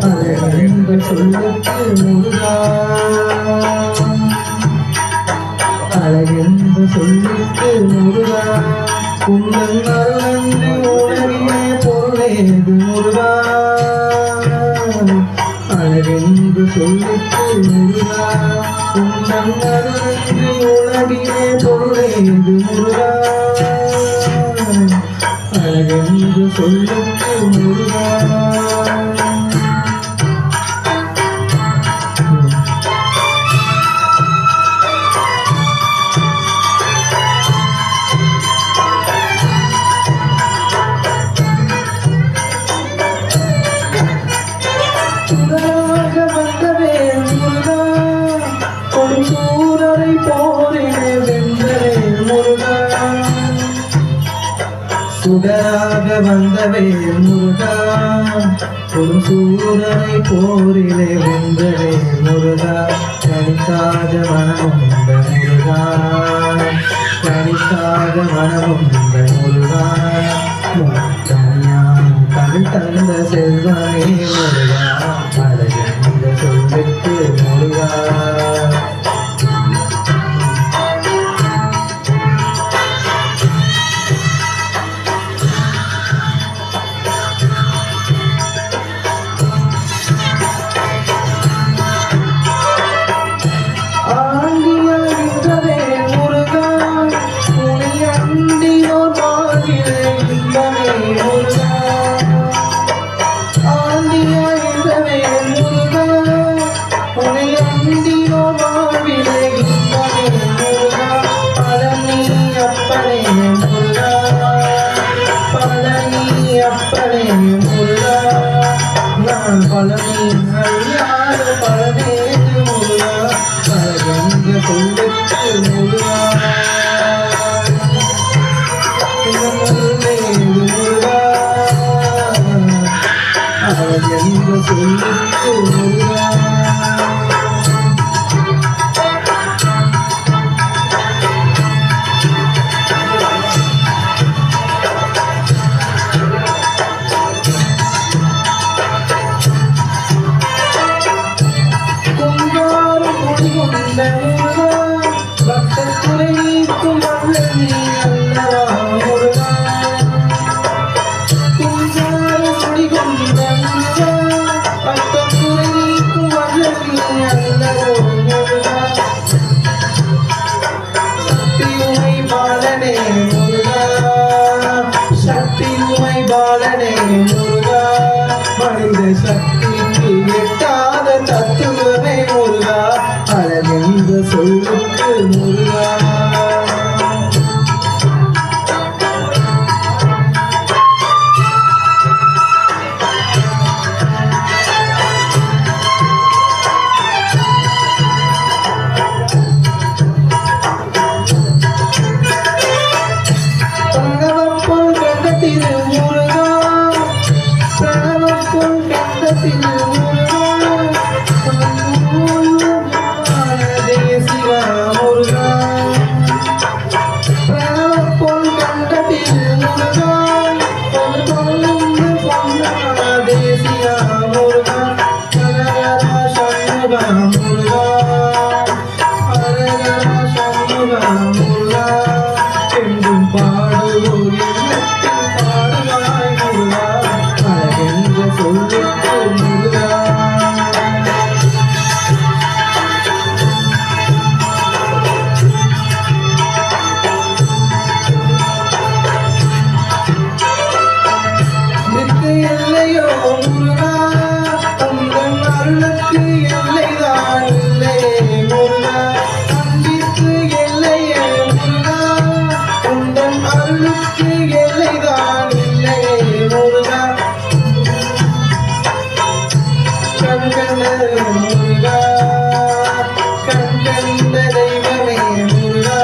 அழகென்று சொல்லுக்கு முருகா அழகென்று சொல்லுக்கு முருகா உந்தன் அருளன்று உலகிலே பொருளேது முருகா அழகென்று சொல்லுக்கு முருகா உந்தன் அருளன்று உலகிலே பொருளேது முருகா அழகென்று சொல்லுக்கு முருகா சுடராக வந்தவே முருகா கொடும் சூரரை போரிலே வென்றவே முருகா சுடராக வந்தவே முருகா கொடும் சூரரை போரிலே வென்றவே முருகா கணிக்காத மனமுண்ட முருகா கணிக்காத மனமுண்ட முருகா தமிழ் தந்த செல்வமே முருகா அழகென்ற சொல்லுக்கு முருகா ஆண்டியன்றவே முருகா உனை அண்டியோர் வாழ்விலே இன்பமே முருகா ஆண்டியன்றவே முருகா உனை அண்டியோர் வாழ்விலே இன்பமே முருகா பழனி அப்பனே முருகா பழனி அப்பனே முருகா நான் பழனி அறியாத பழனேது முருகா அழகென்ற சொல்லுக்கு முருகா முருகா அழகென்ற சொல்லுக்கு முருகா குங்காரம் குடிகொண்ட முருகா பக்தத்துறை நீக்கும் வல்லி அல்லவா முருகா குங்காரம் குடிகொண்ட முருகா பக்தத்துறை நீக்கும் வல்லி அல்லவோ முருகா சக்தியுமை பாலனே முருகா சக்தியுமை பாலனே முருகா மனித சக்திக்கு எட்டாத தத்துவமே முருகா அழகென்ற சொல்லுக்கு முருகா பிரணவப்போல் கண்ட திரு முருகா பிரணவப்போல் கண்ட திரு முருகா தேசிகா முருகா பிரணவப்போல் கண்ட திரு முருகா தேசிகா முருகா ஹரஹர சண்முகா முருகா ஹரஹர சண்முகா முருகா என்றும் பாடுவோர் எண்ணத்தில் பாடுவாய் முருகா அழகென்ற சொல்லுக்கு முருகா நிற்கு எல்லையோ முருகா உந்தன் அருளுக்கு எல்லைதான் இல்லையே முருகா அன்பிற்கு எல்லையே முருகா உந்தன் அருளுக்கு எல்லைதான் இல்லையே முருகா கண்கண்ட முருகா கண்கண்ட தெய்வமே முருகா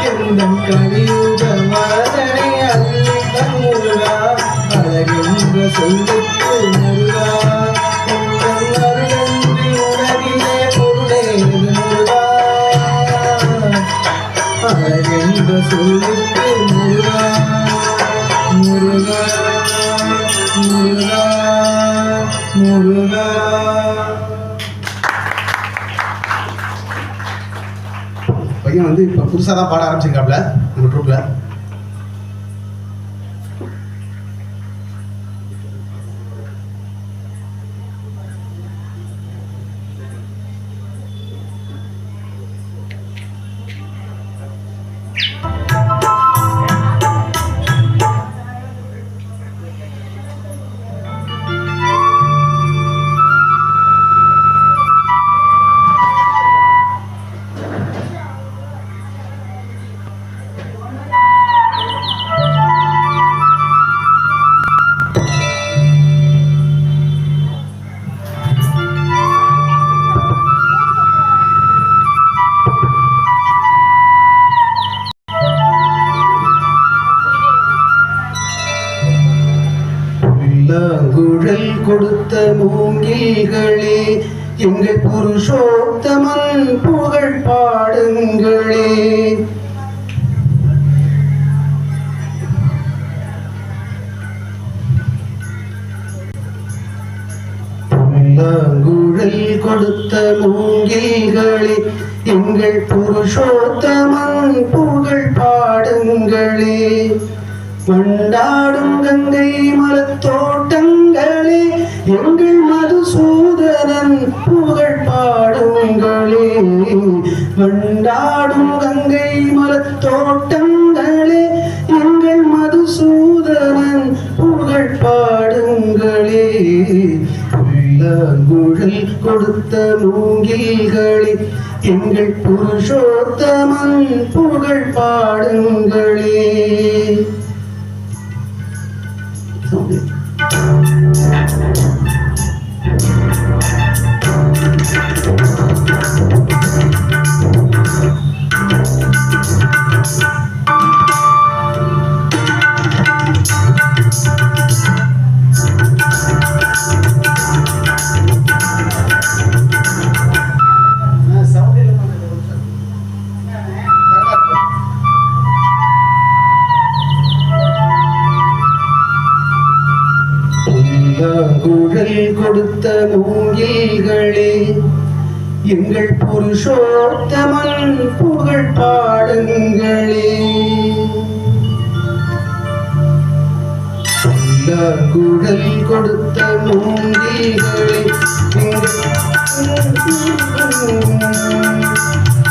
எந்தன் கலியுக வரதனை அல்ல முருகா அழகென்ற சொல்லுக்கு முருகா உந்தன் அருளன்றி உலகிலே பொருளேது முருகா அழகென்ற சொல்லுக்கு முருகா முருகா முருகா முருகா. பையன் வந்து இப்போ புதுசாக தான் பாட ஆரம்பிச்சிருக்காப்ல நம்ம ட்ரூப்ல. குழல் கொடுத்த மூங்கில்களே எங்கள் புருஷோத்தமன் புகழ் பாடுங்களே. குழல் கொடுத்த மூங்கில்களே எங்கள் புருஷோத்தமன் புகழ் பாடுங்களே. கொண்டாடும் கங்கை மலத்தோட்டங்களே எங்கள் மதுசூதனன் புகழ் பாடுங்களே. கொண்டாடும் கங்கை மலத்தோட்டங்களே எங்கள் மதுசூதனன் புகழ் பாடுங்களே. குழல் கொடுத்த மூங்கில்களே எங்கள் புருஷோத்தமன் புகழ் பாடுங்களே. குழல் கொடுத்த மூங்கில்களே எங்கள் புருஷோத்தமன் புகழ் பாடுங்களே. குழல் கொடுத்த மூங்கில்களே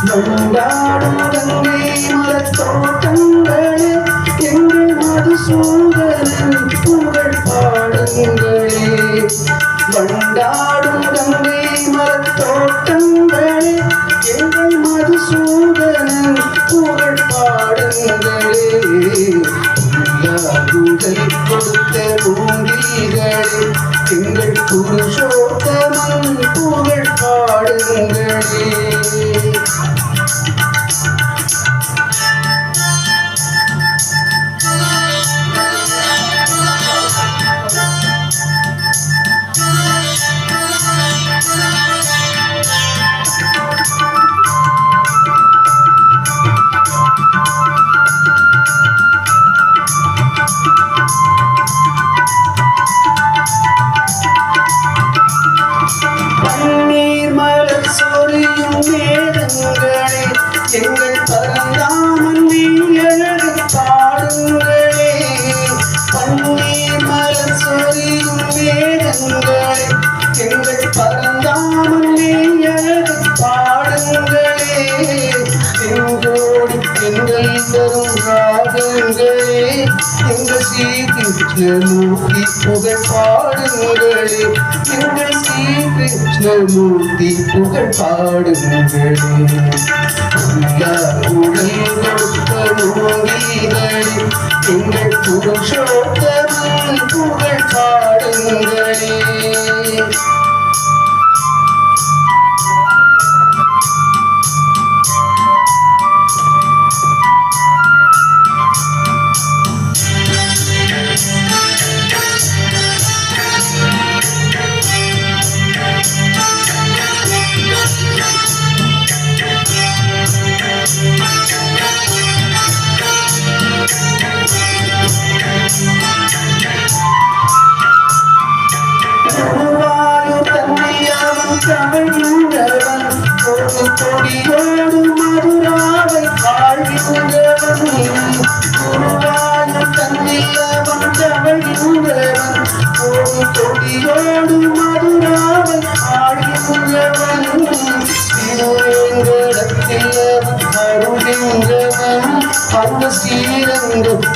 கொண்டாடும் கங்கை மலத்தோட்டங்களே எங்கள் மதுசூதனன் புகழ் பாடுங்களே. கொண்டாடும் கங்கை மலத்தோட்டங்களே எங்கள் மதுசூதனன் புகழ் பாடுங்களே. குழல் கொடுத்த மூங்கில்களே எங்கள் புருஷோத்தமன் புகழ் பாடுங்களே. பன்னீர் மலர் சொரியும் மேகங்களே எங்கள் பரந்தாமன் நீழலை பாடுங்களே. பன்னீர் மலர் சொரியும் மேகங்களே எங்கள் பரந்தாமன் நீழலை பாடுங்களே. எங்கோடி எங்கள் தரும் ராகங்களே எங்கள் ஸ்ரீ கிருஷ்ணமூர்த்தி புகழ் பாடுங்களே. எங்கள் ஸ்ரீ கிருஷ்ணமூர்த்தி புகழ் பாடுங்களே. குழல் கொடுத்த மூங்கில்களே எங்கள் புருஷோத்தமன் புகழ் பாடுங்களே.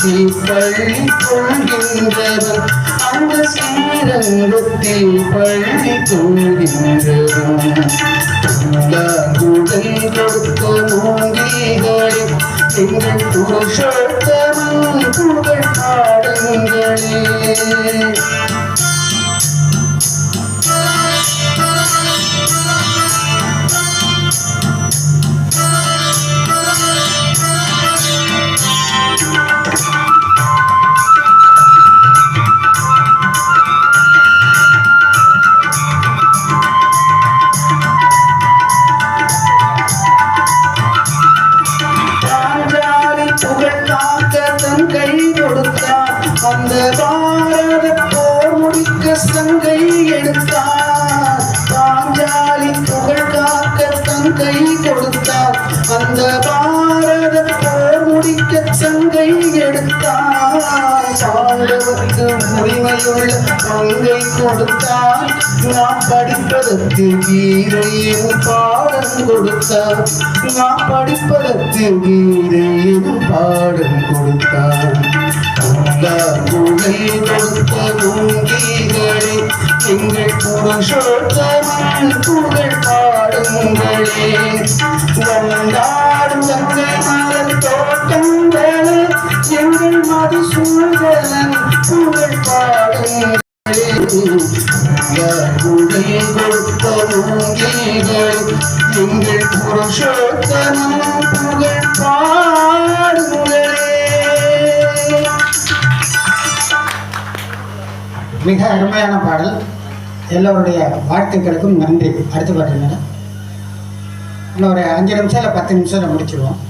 ஸ்ரீரங்கத்தில் பள்ளி கொள்கின்றவன் அந்த ஸ்ரீரங்கத்தில் பள்ளி கொள்கின்றவன் குடல் கொடுத்த மூங்கிகளே எங்கள் புருஷோத்தமன் புகழ் பாடுங்களே. கை கொடுத்தான் அந்த பாரத போர் முடிக்க சங்கை எடுத்தான். பாஞ்சாலி புகழ் காக்க தன் கை கொடுத்தான் அந்த பாரத போர் முடிக்க சங்கை எடுத்தான். பாண்டவர்க்கு உரிமையுள்ள பங்கை கொடுத்தான். நான் படிப்பதற்கு கீதையின் பாடம் கொடுத்தான். நான் படிப்பதற்கு கீதையின் பாடம் கொடுத்தான். குடை கொடுத்த மூங்கிகளே எங்கள் புருஷோத்தமன் புகழ் பாடுங்களே. வந்தாடும் தங்கை மலர் தோட்டங்களே எங்கள் மதுசூதனன் புகழ் பாடுங்களே. குடை கொடுத்த மூங்கிகளே எங்கள் புருஷோத்தமன் புகழ் பாடுங்களே. மிக அருமையான பாடல். எல்லோருடைய வாழ்த்துக்களுக்கும் நன்றி. அடுத்து பார்த்தீங்கன்னா இன்னும் ஒரு 5 நிமிஷம் இல்லை 10 நிமிஷம் முடிச்சிடுவோம்.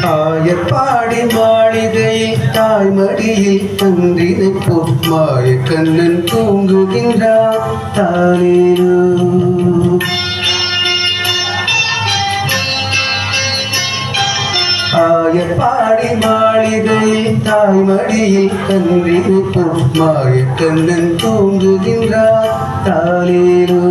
ஆயப்பாடி மாளிகையில் தாய்மடியில் தந்தினை பொன்மாய கண்ணன் தூங்குகின்றார் தானேனோ. ஆயப்பாடி மாளிகையில் தாய்மடியில் தந்தினை பொன்மாய கண்ணன் தூங்குகின்றார் தானேனோ.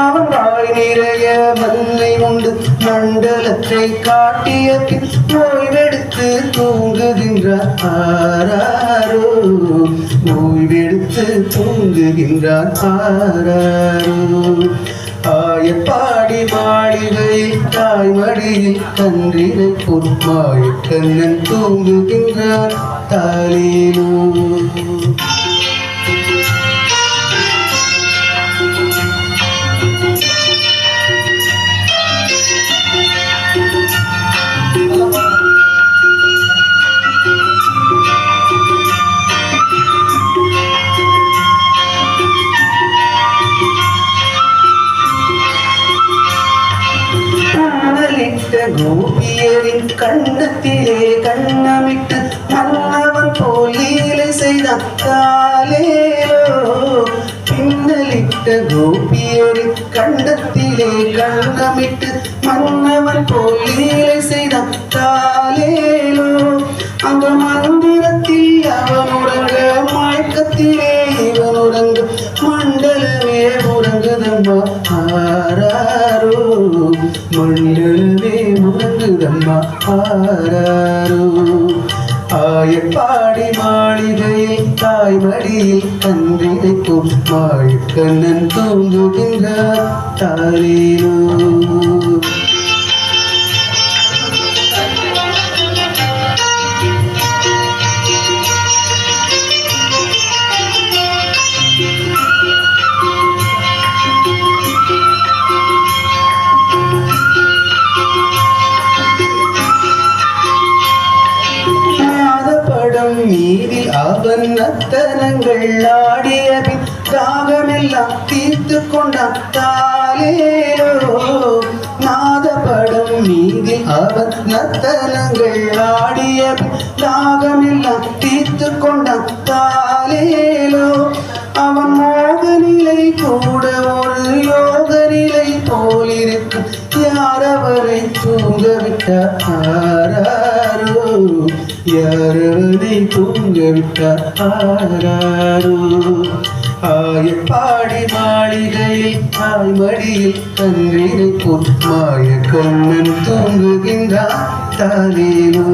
அவன் வாய் நிறைய மண்ணை உண்டு மண்டலத்தை காட்டிய பின் ஓய்வெடுத்து தூங்குகின்றார் ஆராரோ. ஓய்வெடுத்து தூங்குகின்றார் ஆராரோ. ஆயப்பாடி மாளிகையில் தாய்மடியில் தன்றினை பொன்மாய கண்ணன் தூங்குகின்றார் தாலேனோ. கோபியரின் கண்ணத்திலே கண்ணமிட்டு மன்னவன் போல் லீலை செய்தான் தாலேலோ. பின்னலிட்ட கோபியரின் கண்ணத்திலே கண்ணமிட்டு மன்னவன் போல் லீலை செய்தான் தாலேலோ. அந்த மந்திரத்தில் அவன் உறங்க மயக்கத்திலே இவன் உறங்க மண்டலமே உறங்குதம்மா ஆராரோ. மண்டலமே உறங்குதம்மா ஆராரோ. ஆயப்பாடி மாளிகையில் தாய்மடியில் தன்றினை பொன்மாய கண்ணன் தூங்குகின்றார் தாலேனோ. மீதில் அவன் நத்தனங்கள் ஆடிய பின் தாகமெல்லாம் தீர்த்து கொண்டான் தாலேலோ. நாதப்படம் மீதில் அவன் நத்தனங்கள் ஆடிய பின் தாகமெல்லாம் தீர்த்து கொண்டான் தாலேலோ. அவன் மோக நிலை கூட ஒரு யோக நிலை போலிருக்கும் யார் அவரை ஆராரோ யாரவனை தூங்க ஆராரோ ஆயப்பாடி மாளிகையில் தாய்மடியில் கன்றினை போல் மாய கண்ணன் தூங்குகின்றான் தானேனோ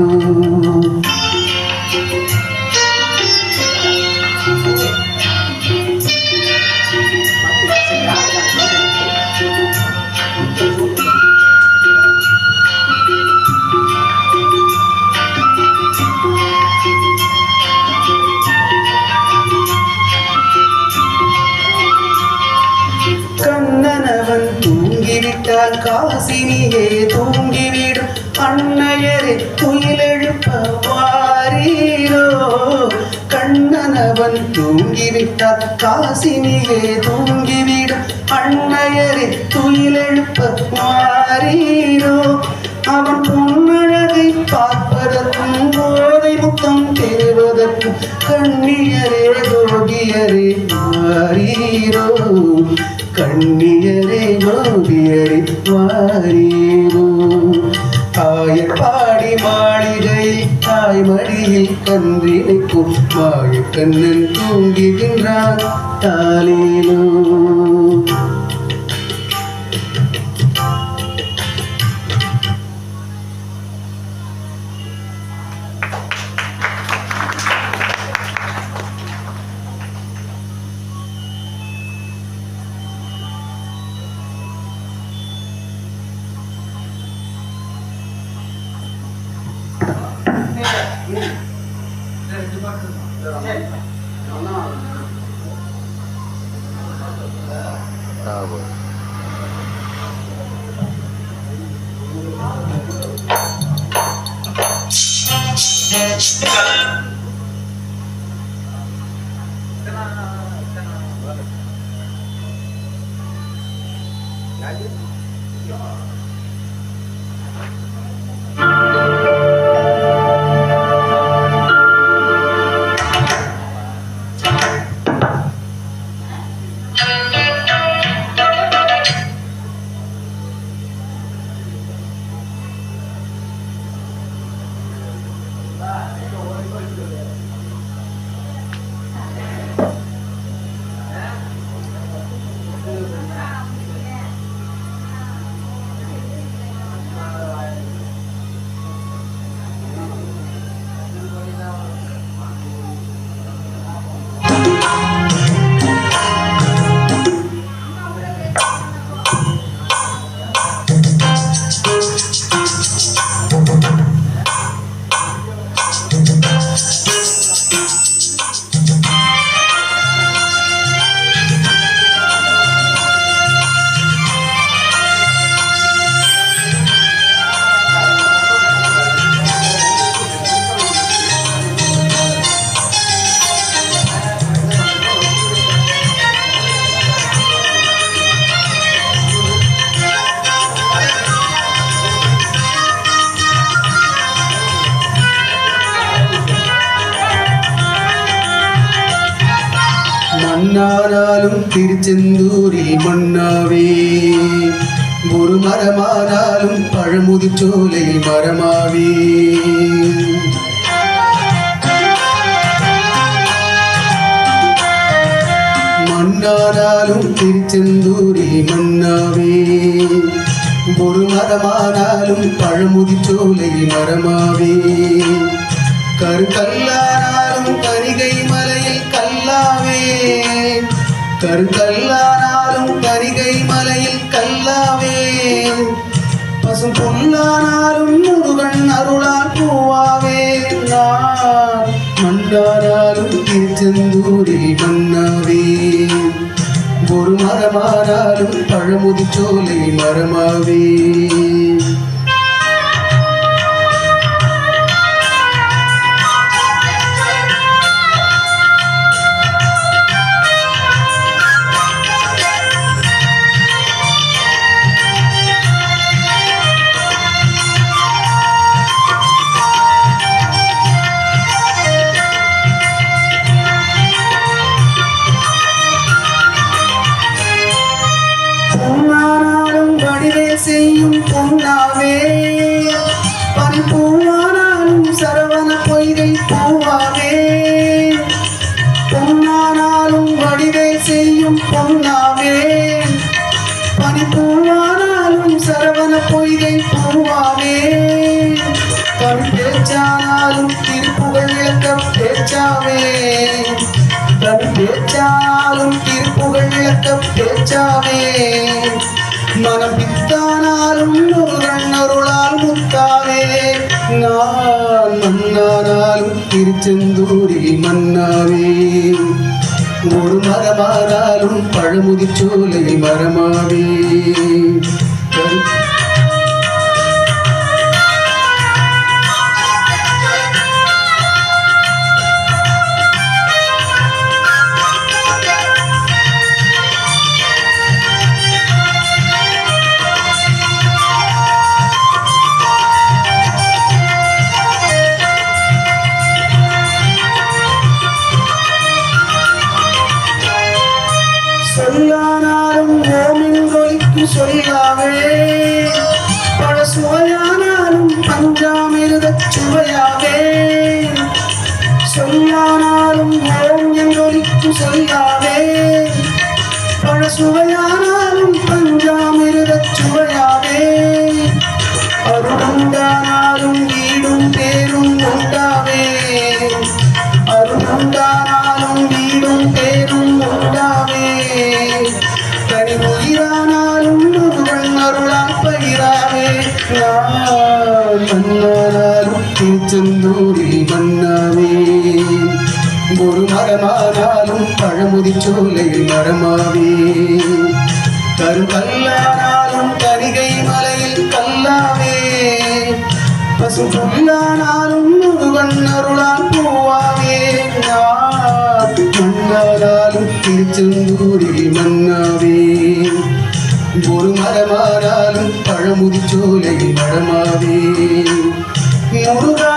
கண்ணனவன் தூங்கிவிட்டால் காசினியே தூங்கிவிடும் அன்னையரை துயிலெழுப்ப வாரீரோ கண்ணனவன் தூங்கிவிட்டால் காசினியே தூங்கிவிடும் அன்னையரை துயிலெழுப்ப வாரீரோ அவன் பொன்னழகை பார்ப்பதற்கும் போதை முத்தம் பெறுவதற்கும் கண்ணியரே கோபியரே வாரீரோ கண்ணியரே கோபியரே வாரீரோ ஆயப்பாடி மாளிகை தாய்மடியில் கன்றினைக்கும் மாய கண்ணன் தூங்குகின்றான் தாலேனோ மண்ணானாலும் திருச்செந்தூரில் மண்ணாவே ஒரு மரமானாலும் பழமுதிர்ச்சோலை மரமாவே மண்ணானாலும் திருச்செந்தூரில் மண்ணாவே ஒரு மரமானாலும் பழமுதிர்ச்சோலை மரமாவே கருக்கல்லானாலும் கரிகை மலையில் கல்லாவே கருக்கல்லானாலும் கரிகை மலையில் கல்லாவே பசும் புல்லானாலும் முருகன் அருளால் பூவாவே நான் மண்டானாலும் திருச்செந்தூரில் மண்ணாவே ஒரு மரமானாலும் பழமுதிர்ச்சோலை மரமாவே செய்யும் பொன்னாவே பூவாவே பொன்னானாலும் வடிவேல் செய்யும் பொன்னாவே பனிப்பூவானாலும் சரவண பொய்கை பூவாவே தமிழ் பேச்சானாலும் திருப்புகழ் விளக்க பேச்சாவே தமிழ் பேச்சானாலும் திருப்புகழ் விளக்க பேச்சாவே மனம் பித்தானாலும் முருகன் அருளால் முத்தாவே நான் மன்னானாலும் திருச்செந்தூரில் மன்னாவே ஒரு மரமானாலும் பழமுதி சோலை மரமாவே சொல்லானாலும் ஓமின்றொலிக்கு சொல்லாவே பல சுவையானாலும் பஞ்சாமிருதச் சுவையாவே சொல்லானாலும் ஓம் என்றொலிக்கு சொல்லாவே பல சுவையானாலும் பஞ்சாமிருதச் சுவையாவே அருளுண்டானாலும் வீடும் பேரும் உண்டாவே அருளுண்டானாலும் வீடும் பேரும் உண்டாவே தனி உயிரானாலும் முருகன் அருளால் பயிராவே நான் மன்னானாலும் திருச்செந்தூரில் மன்னாவே ஒரு மரமானாலும் பழமுதி சோலையில் மரமாவே கருங்கல்லானாலும் கரிகை மலையில் கல்லாவே பசு புல்லானாலும் முருகன் அருளால் பூவாவே நான் மன்னானாலும் திருச்செந்தூரில் மன்னாவே ஒரு மரமானாலும் பழமுதி சோலையில் மரமாவே முருகா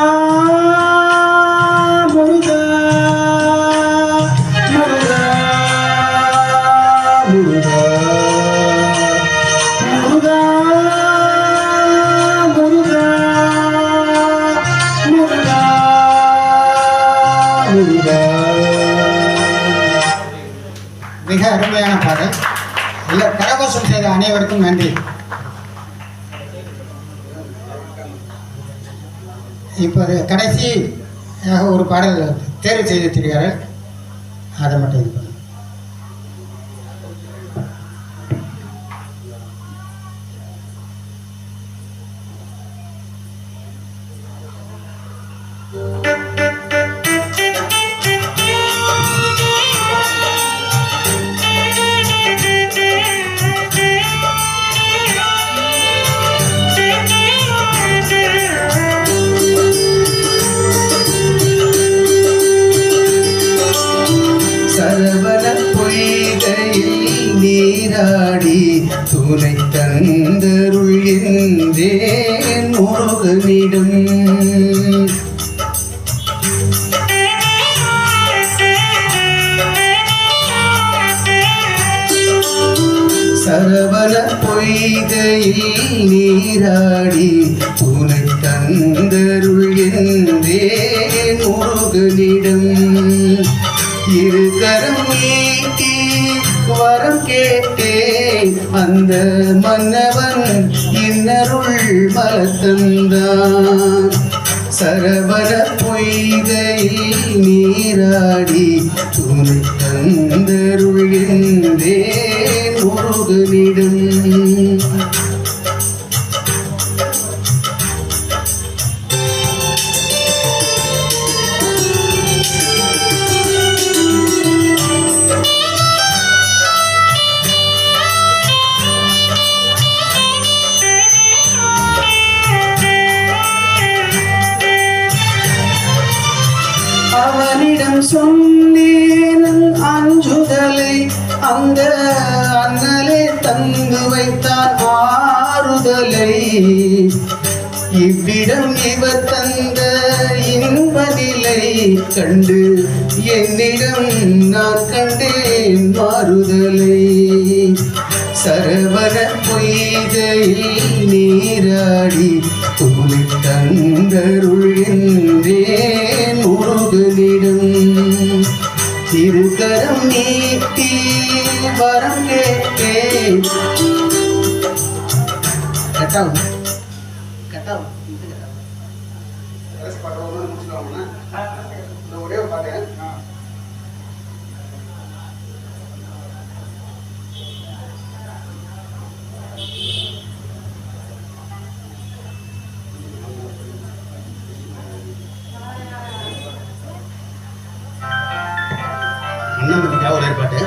முருகா முருகா முருகா முருகா முருகா முருகா முருகா. மிக அருமையான பாடல். இல்லை, கரகோஷம் செய்த அனைவருக்கும் நன்றி. இப்போது கடைசியாக ஒரு பாடல் தேர்வு செய்திருக்கிறார்கள். அதை மட்டும் இது பண்ணுங்க. சரவண பொய்கையில் நீராடி துணை தந்தருள் என்றேன் முருகனிடம். சரவண பொய்கையில் நீராடி துணை தந்தருள் என்றேன் முருகனிடம். இருகரம் நீட்டி வரம் கேட்டேன் அந்த மன்னவன் இன்னருள் மலத்தந்தான். சரவண பொய்கையில் நீராடி துணை தந்தருள் என்றேன் முருகனிடம். அவனிடம் சொன்னேன் அஞ்சுதலை, அந்த அண்ணலே தந்து வைத்தார் ஆறுதலை. இவ்விடம் இவர் தந்த இன்ப நிலை கண்டு என்னிடம் நான் கண்டேன் மாறுதலை. சரவண பொய்கையில் நீராடி துணை தந்தருள் என்றேன் முருகனிடம். நீடும் திருக்கரம் நீட்டி வரம் கேட்டேன். கட்டாவும் கட்டாவும் ஒரே பாட்டேன். அண்ணன் தம்பிக்காக ஒரே பாட்டு,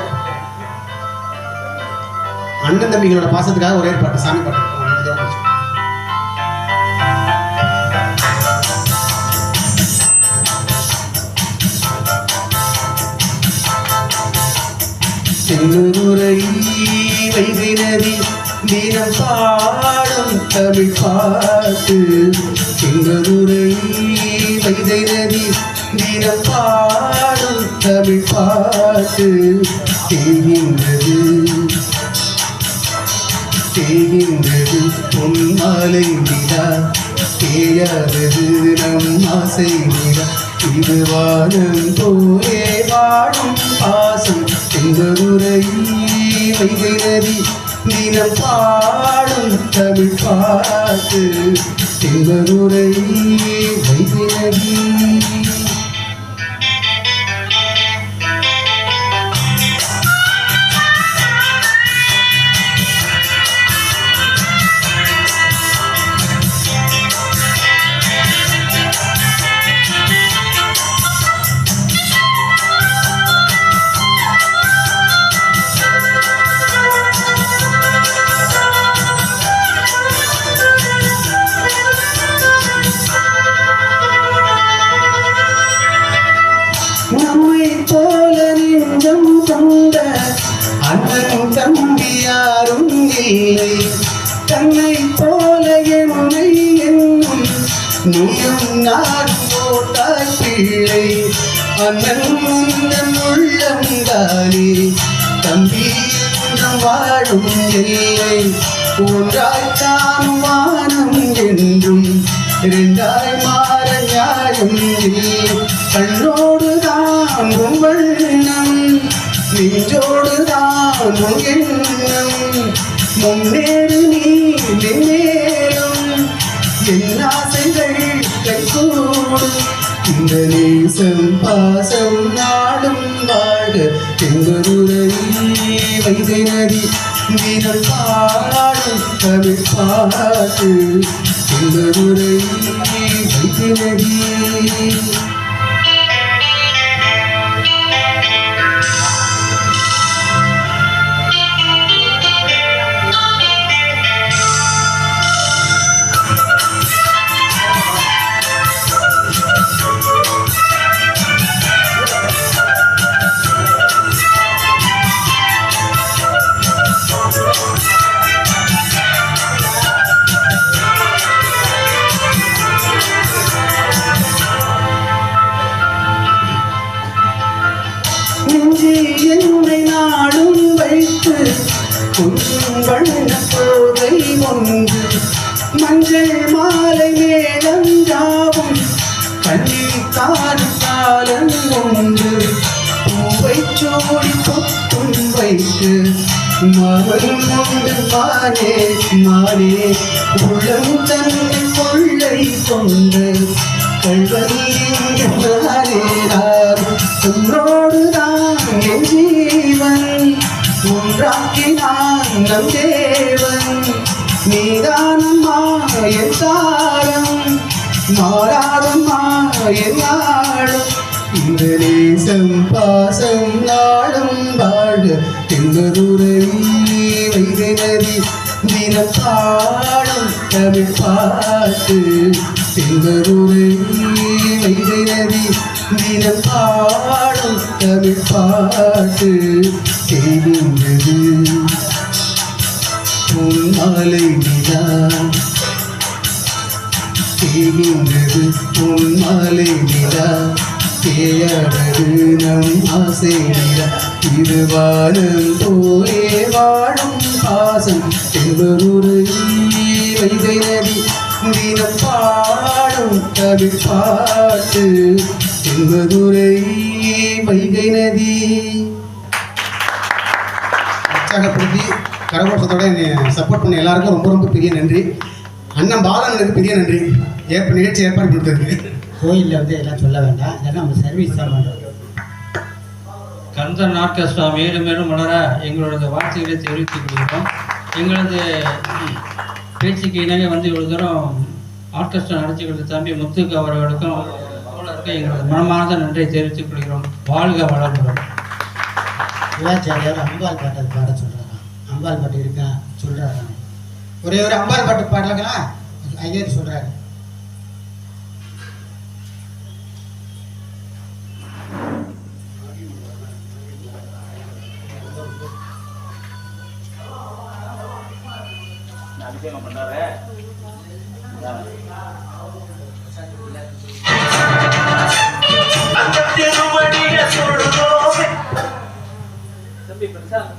அண்ணன் தம்பிகளோட பாசத்துக்காக ஒரே பாட்டு, சாமி பாட்டு. செல்லுரை வைகை நதி தினம் பாடும் தமிழ் பாட்டு. செல்லுரை வைகை நதி தினம் பாடும் தமிழ் பாட்டு. தேகின்றது தேகின்றது பொன்மாலை நிலா, தேயாதது நம் ஆசை நிலா. இது வானம் போலே வாடும் பாசம். செங்கருரை வைகை நதி தினம் பாடும் தமிழ் பாட்டு. செங்கருரை வைகை நதி. நம்மை போல நெஞ்சம் கொண்ட அண்ணன் தம்பி யாரும் இல்லை. தன்னை போல என்னை என்னும் நீயும் நான் போட்டாய் பிள்ளை. அண்ணன் முந்தன் உள்ளங்காலே தம்பி என்றும் வாழும் இல்லை. ஒன்றாய்த்தான் வானம் என்றும் இரண்டாய் மாற நியாயம் இல்லை. கண்ணோடு தான் வண்ணம் நெஞ்சோடு தான் எண்ணம். முன்னேறு நீ நேரும் என் ஆசைகள் கைகூடும். இந்த நேசம் பாசம் நாடும் வாழ எங்களுரை வைகை நதி தினம் பாடும் தமிழ் பாட்டு. எங்களுரை வைகை நதி. என்னை நாடும் வைத்து கொஞ்சம் வண்ண போதை ஒன்று மஞ்சள் மாலை மேளம் யாவும் கண்ணீர் காடும் காலம் ஒன்று. பூவை சோடி பொத்தும் வைத்து மகள் கொண்டு மானே மானே உள்ளம் தன்னை கொள்ளை கொண்டு உன்னோடுதான் என் ஜீவன் ஒன்றாக்கினான் நம் தேவன். நீதானம்மா என் தாரம் மாறாதம்மா என் நாளும். இந்த நேசம் பாசம் நாளும் வாழ எங்களுரை வைகை நதி தினம் பாடும் தமிழ் பாட்டு. எங்களுரை வைகை நதி தினம் பாடும் தமிழ் பாட்டு. தேகின்றது பொன்மாலை நிலா, தேகின்றது பொன்மாலை நிலா. தேயாதது நம் ஆசை நிலா. திருவானம் போலே வாழும் பாசம். எங்களுரை வைகை நதி தினம் பாடும் தமிழ் பாட்டு. சிங்கதுரை வைகை நதி உற்சாகப்படுத்தி கரகோஷத்தோட சப்போர்ட் பண்ண எல்லாருக்கும் ரொம்ப ரொம்ப பெரிய நன்றி. அண்ணன் பாலனுக்கு பெரிய நன்றி. நிகழ்ச்சி ஏற்பாடு கொடுத்ததுக்கு. கோயிலில் வந்து எல்லாம் சொல்ல வேண்டாம், இதெல்லாம் நம்ம சர்வீஸ் தான் பண்ணுறோம். கந்தர் ஆர்கெஸ்ட்ரா மேலும் மேலும் வளர எங்களோட வார்த்தைகளை தெரிவித்துக் கொள்கிறோம். எங்களது பேச்சுக்கு இணங்க வந்து இவ்வளவு தூரம் ஆர்கெஸ்ட்ரா நடத்திக்கிறது தம்பி முத்துக்கு அவர்களுக்கும் அவர்களுக்கும் எங்களது மனமார்ந்த நன்றியை தெரிவித்துக் கொள்கிறோம். வாழ்க வளமுடன். சிவாச்சாரியார் அம்பாள் பாட்டு பாட சொல்கிறாங்க. அம்பாள் பாட்டு இருக்கா சொல்கிறாங்க. ஒரே ஒரு அம்பாள் பாட்டு பாடலாங்களா? ஐயர் சொல்கிறாரு. அபிஷேகம் பண்றாரு. அந்த திருவடிய சொல்றோம். தம்பி பிரசாத்